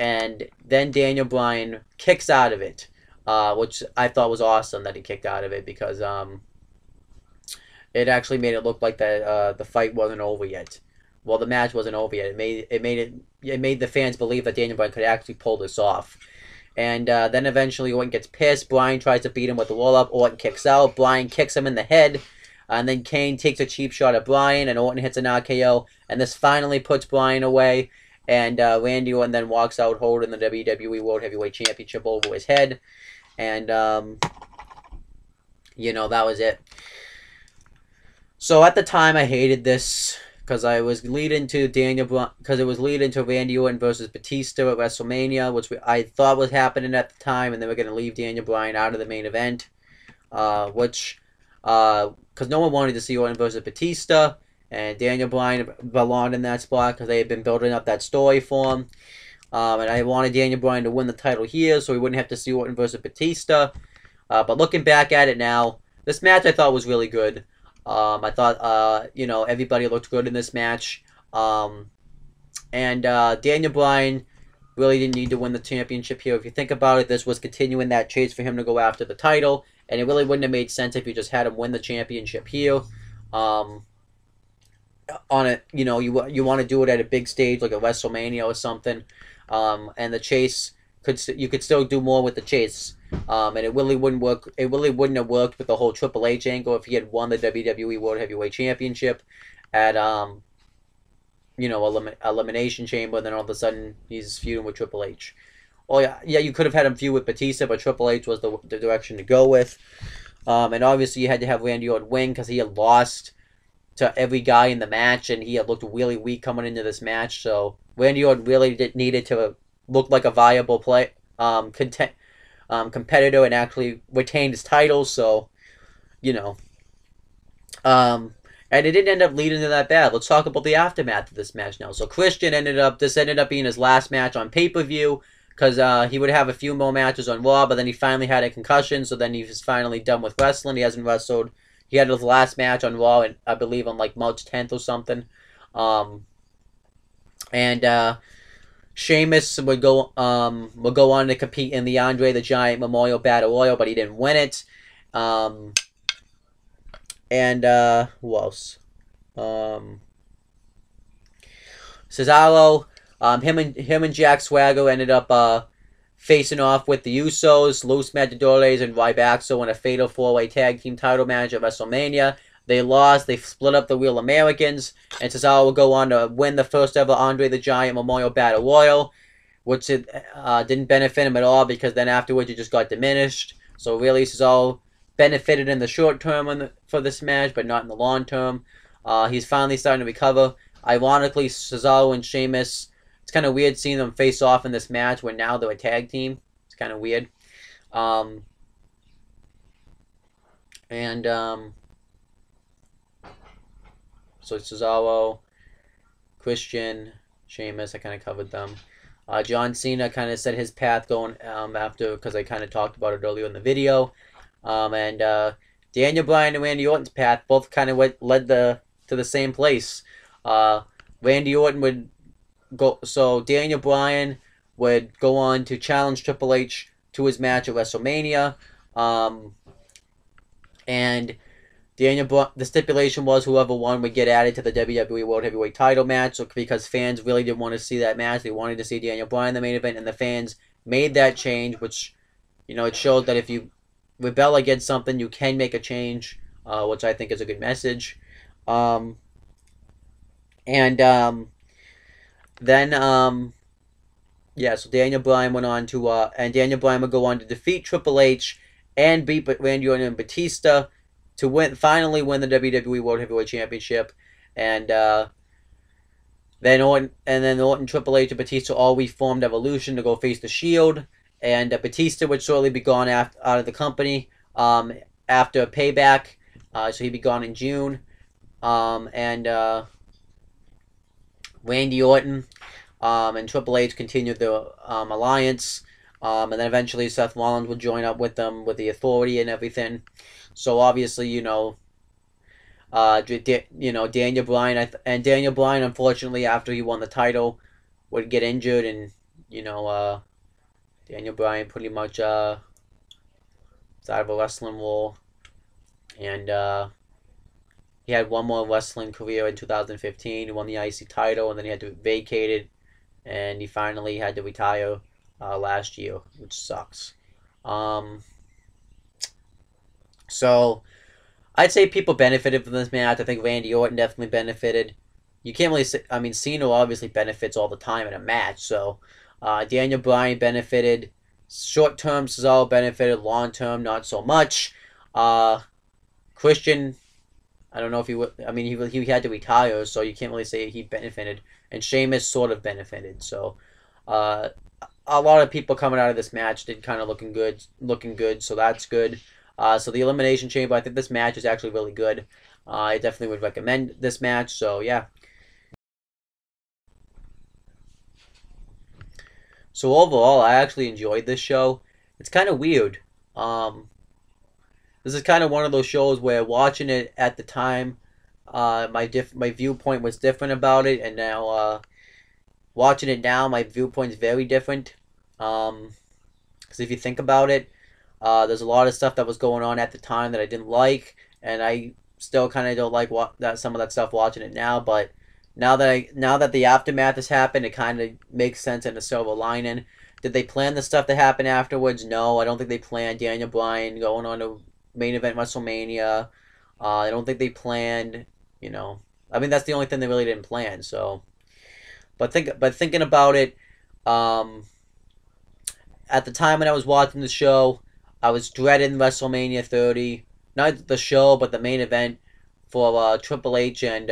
And then Daniel Bryan kicks out of it, which I thought was awesome that he kicked out of it, because it actually made it look like that the fight wasn't over yet. Well, the match wasn't over yet. It made it it made the fans believe that Daniel Bryan could actually pull this off. And then eventually Orton gets pissed. Bryan tries to beat him with the roll-up. Orton kicks out. Bryan kicks him in the head. And then Kane takes a cheap shot at Bryan, and Orton hits an RKO. And this finally puts Bryan away. And Randy Orton then walks out holding the WWE World Heavyweight Championship over his head. And, you know, that was it. So at the time, I hated this because I was leading to because it was leading to Randy Orton versus Batista at WrestleMania, which I thought was happening at the time, and they were going to leave Daniel Bryan out of the main event, because no one wanted to see Orton versus Batista, and Daniel Bryan belonged in that spot because they had been building up that story for him, and I wanted Daniel Bryan to win the title here so he wouldn't have to see Orton versus Batista, but looking back at it now, this match I thought was really good. I thought, you know, everybody looked good in this match. And Daniel Bryan really didn't need to win the championship here. If you think about it, this was continuing that chase for him to go after the title. And it really wouldn't have made sense if you just had him win the championship here. On it, you know, you want to do it at a big stage like a WrestleMania or something. And the chase, you could still do more with the chase. And it really wouldn't work. It really wouldn't have worked with the whole Triple H angle if he had won the WWE World Heavyweight Championship at you know, Elimination Chamber. And then all of a sudden he's feuding with Triple H. Well, yeah, you could have had him feud with Batista, but Triple H was the direction to go with. And obviously you had to have Randy Orton win because he had lost to every guy in the match, and he had looked really weak coming into this match. So Randy Orton really needed to look like a viable competitor and actually retained his title, so, you know. And it didn't end up leading to that bad. Let's talk about the aftermath of this match now. So Christian this ended up being his last match on pay-per-view, because he would have a few more matches on Raw, but then he finally had a concussion, so then he was finally done with wrestling. He hasn't wrestled. He had his last match on Raw, I believe, on like March 10th or something. Sheamus would go on to compete in the Andre the Giant Memorial Battle Royal, but he didn't win it. Who else? Cesaro, him and Jack Swagger ended up facing off with the Usos, Los Matadores, and Ryback in a fatal 4-way tag team title match at WrestleMania. They lost. They split up the Real Americans, and Cesaro will go on to win the first ever Andre the Giant Memorial Battle Royal, which didn't benefit him at all because then afterwards it just got diminished. So really, Cesaro benefited in the short term for this match, but not in the long term. He's finally starting to recover. Ironically, Cesaro and Sheamus, it's kind of weird seeing them face off in this match when now they're a tag team. It's kind of weird. So Cesaro, Christian, Sheamus, I kind of covered them. John Cena kind of set his path going after, because I kind of talked about it earlier in the video. Daniel Bryan and Randy Orton's path both kind of led to the same place. Randy Orton would go, so Daniel Bryan would go on to challenge Triple H to his match at WrestleMania. And the stipulation was whoever won would get added to the WWE World Heavyweight title match, so because fans really didn't want to see that match. They wanted to see Daniel Bryan in the main event, and the fans made that change, which, you know, it showed that if you rebel against something, you can make a change, which I think is a good message. Yeah, so Daniel Bryan went on to, and Daniel Bryan would go on to defeat Triple H and beat Randy Orton and Batista to finally win the WWE World Heavyweight Championship, and then Orton, Triple H, and Batista all reformed Evolution to go face the Shield, and Batista would shortly be gone out of the company after Payback, so he'd be gone in June, Randy Orton and Triple H continued the alliance, and then eventually Seth Rollins would join up with them with the Authority and everything. So obviously, Daniel Bryan Daniel Bryan, unfortunately, after he won the title, would get injured, and Daniel Bryan pretty much was out of a wrestling role, and he had one more wrestling career in 2015. He won the IC title, and then he had to vacate it and he finally had to retire last year, which sucks. Um, so I'd say people benefited from this match. I think Randy Orton definitely benefited. You can't really say, I mean, Cena obviously benefits all the time in a match. So Daniel Bryan benefited. Short term, Cesaro benefited. Long term, not so much. Uh, Christian, I don't know if he would. I mean, he had to retire, so you can't really say he benefited. And Sheamus sort of benefited. So uh, a lot of people coming out of this match did kind of looking good. So that's good. So the Elimination Chamber, I think this match is actually really good. I definitely would recommend this match. So yeah. So overall, I actually enjoyed this show. It's kind of weird. Um, this is kind of one of those shows where watching it at the time, my viewpoint was different about it, and now watching it now, my viewpoint is very different. Because if you think about it, there's a lot of stuff that was going on at the time that I didn't like, and I still kind of don't like some of that stuff watching it now. But now that the aftermath has happened, it kind of makes sense in a silver lining. Did they plan the stuff that happened afterwards? No, I don't think they planned Daniel Bryan going on to main event WrestleMania. I don't think they planned. You know, I mean that's the only thing they really didn't plan. So, but thinking about it, um, at the time when I was watching the show, I was dreading WrestleMania 30. Not the show, but the main event for Triple H and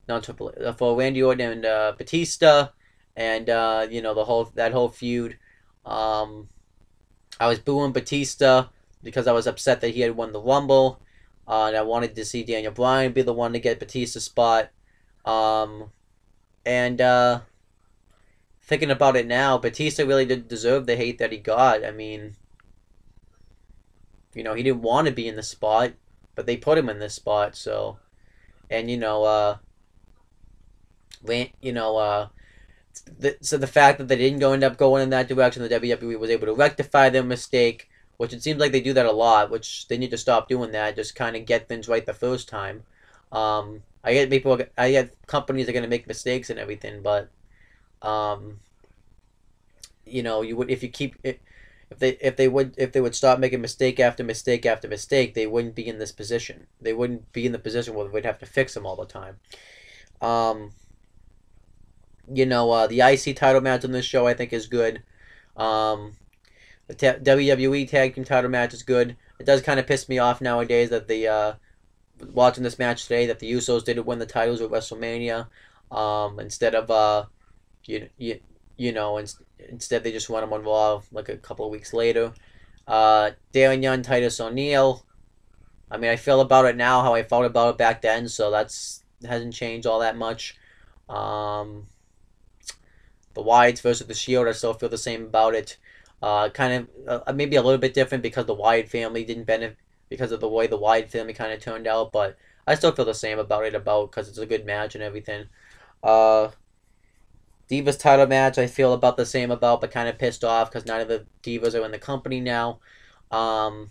not Triple H, for Randy Orton and Batista, and you know that whole feud. Um, I was booing Batista because I was upset that he had won the Rumble, and I wanted to see Daniel Bryan be the one to get Batista's spot. Um, and thinking about it now, Batista really did deserve the hate that he got. I mean, you know, he didn't want to be in the spot, but they put him in this spot. So, and you know, so the fact that they didn't end up going in that direction, the WWE was able to rectify their mistake, which it seems like they do that a lot, which they need to stop doing that. Just kind of get things right the first time. I get companies are gonna make mistakes and everything, but um, you know, you would if you keep it. If they would stop making mistake after mistake after mistake, they wouldn't be in this position. They wouldn't be in the position where we'd have to fix them all the time. Um, the IC title match on this show I think is good. Um, the WWE Tag Team title match is good. It does kind of piss me off nowadays that watching this match today that the Usos didn't win the titles at WrestleMania. Instead of you, you, you know, instead they just won them on Raw like a couple of weeks later. Darren Young, Titus O'Neil. I mean, I feel about it now how I felt about it back then, so hasn't changed all that much. Um, the Wyatts versus the Shield, I still feel the same about it. Kind of maybe a little bit different because the Wyatt family didn't benefit because of the way the Wyatt family kind of turned out, but I still feel the same about it because it's a good match and everything. Uh, Divas title match, I feel about the same about, but kind of pissed off because none of the Divas are in the company now. Um,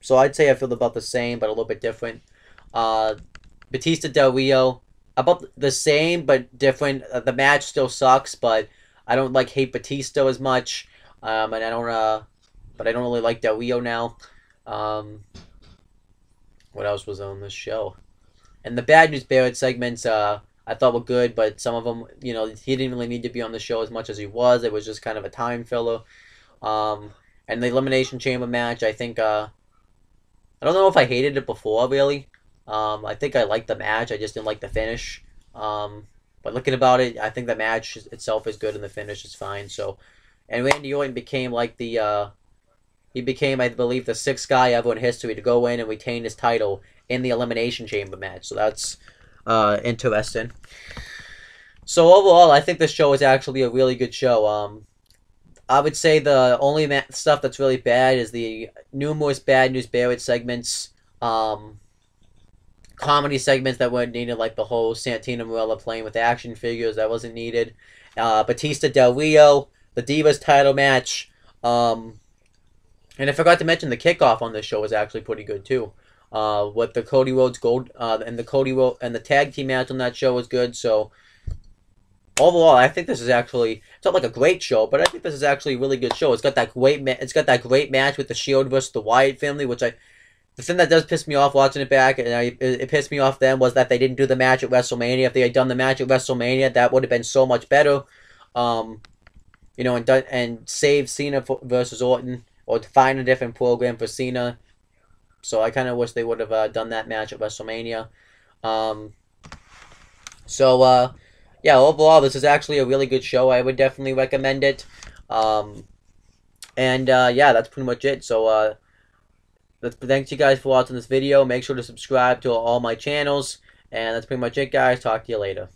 so I'd say I feel about the same, but a little bit different. Uh, Batista Del Rio, about the same but different. The match still sucks, but I don't hate Batista as much. And but I don't really like Del Rio now. Um, what else was on this show? And the Bad News Barrett segments, I thought were good, but some of them, he didn't really need to be on the show as much as he was. It was just kind of a time filler. And the Elimination Chamber match, I think, I don't know if I hated it before, really. I think I liked the match. I just didn't like the finish. But looking about it, I think the match itself is good and the finish is fine. So, and Randy Orton became he became, I believe, the sixth guy ever in history to go in and retain his title in the Elimination Chamber match. So that's interesting. So overall, I think this show is actually a really good show. I would say the only stuff that's really bad is the numerous Bad News Barrett segments, comedy segments that weren't needed, like the whole Santino Marella playing with action figures that wasn't needed. Batista Del Rio, the Divas title match, and I forgot to mention the kickoff on this show was actually pretty good too. With the Cody Rhodes gold and the Cody Rhodes and the tag team match on that show was good. So overall, I think this is actually, it's not like a great show, but I think this is actually a really good show. It's got that great match with the Shield versus the Wyatt family, the thing that does piss me off watching it back, and it pissed me off then, was that they didn't do the match at WrestleMania. If they had done the match at WrestleMania, that would have been so much better. And save Cena versus Orton, or to find a different program for Cena. So I kind of wish they would have done that match at WrestleMania. Yeah, overall, this is actually a really good show. I would definitely recommend it. Yeah, that's pretty much it. So, thanks you guys for watching this video. Make sure to subscribe to all my channels. And that's pretty much it, guys. Talk to you later.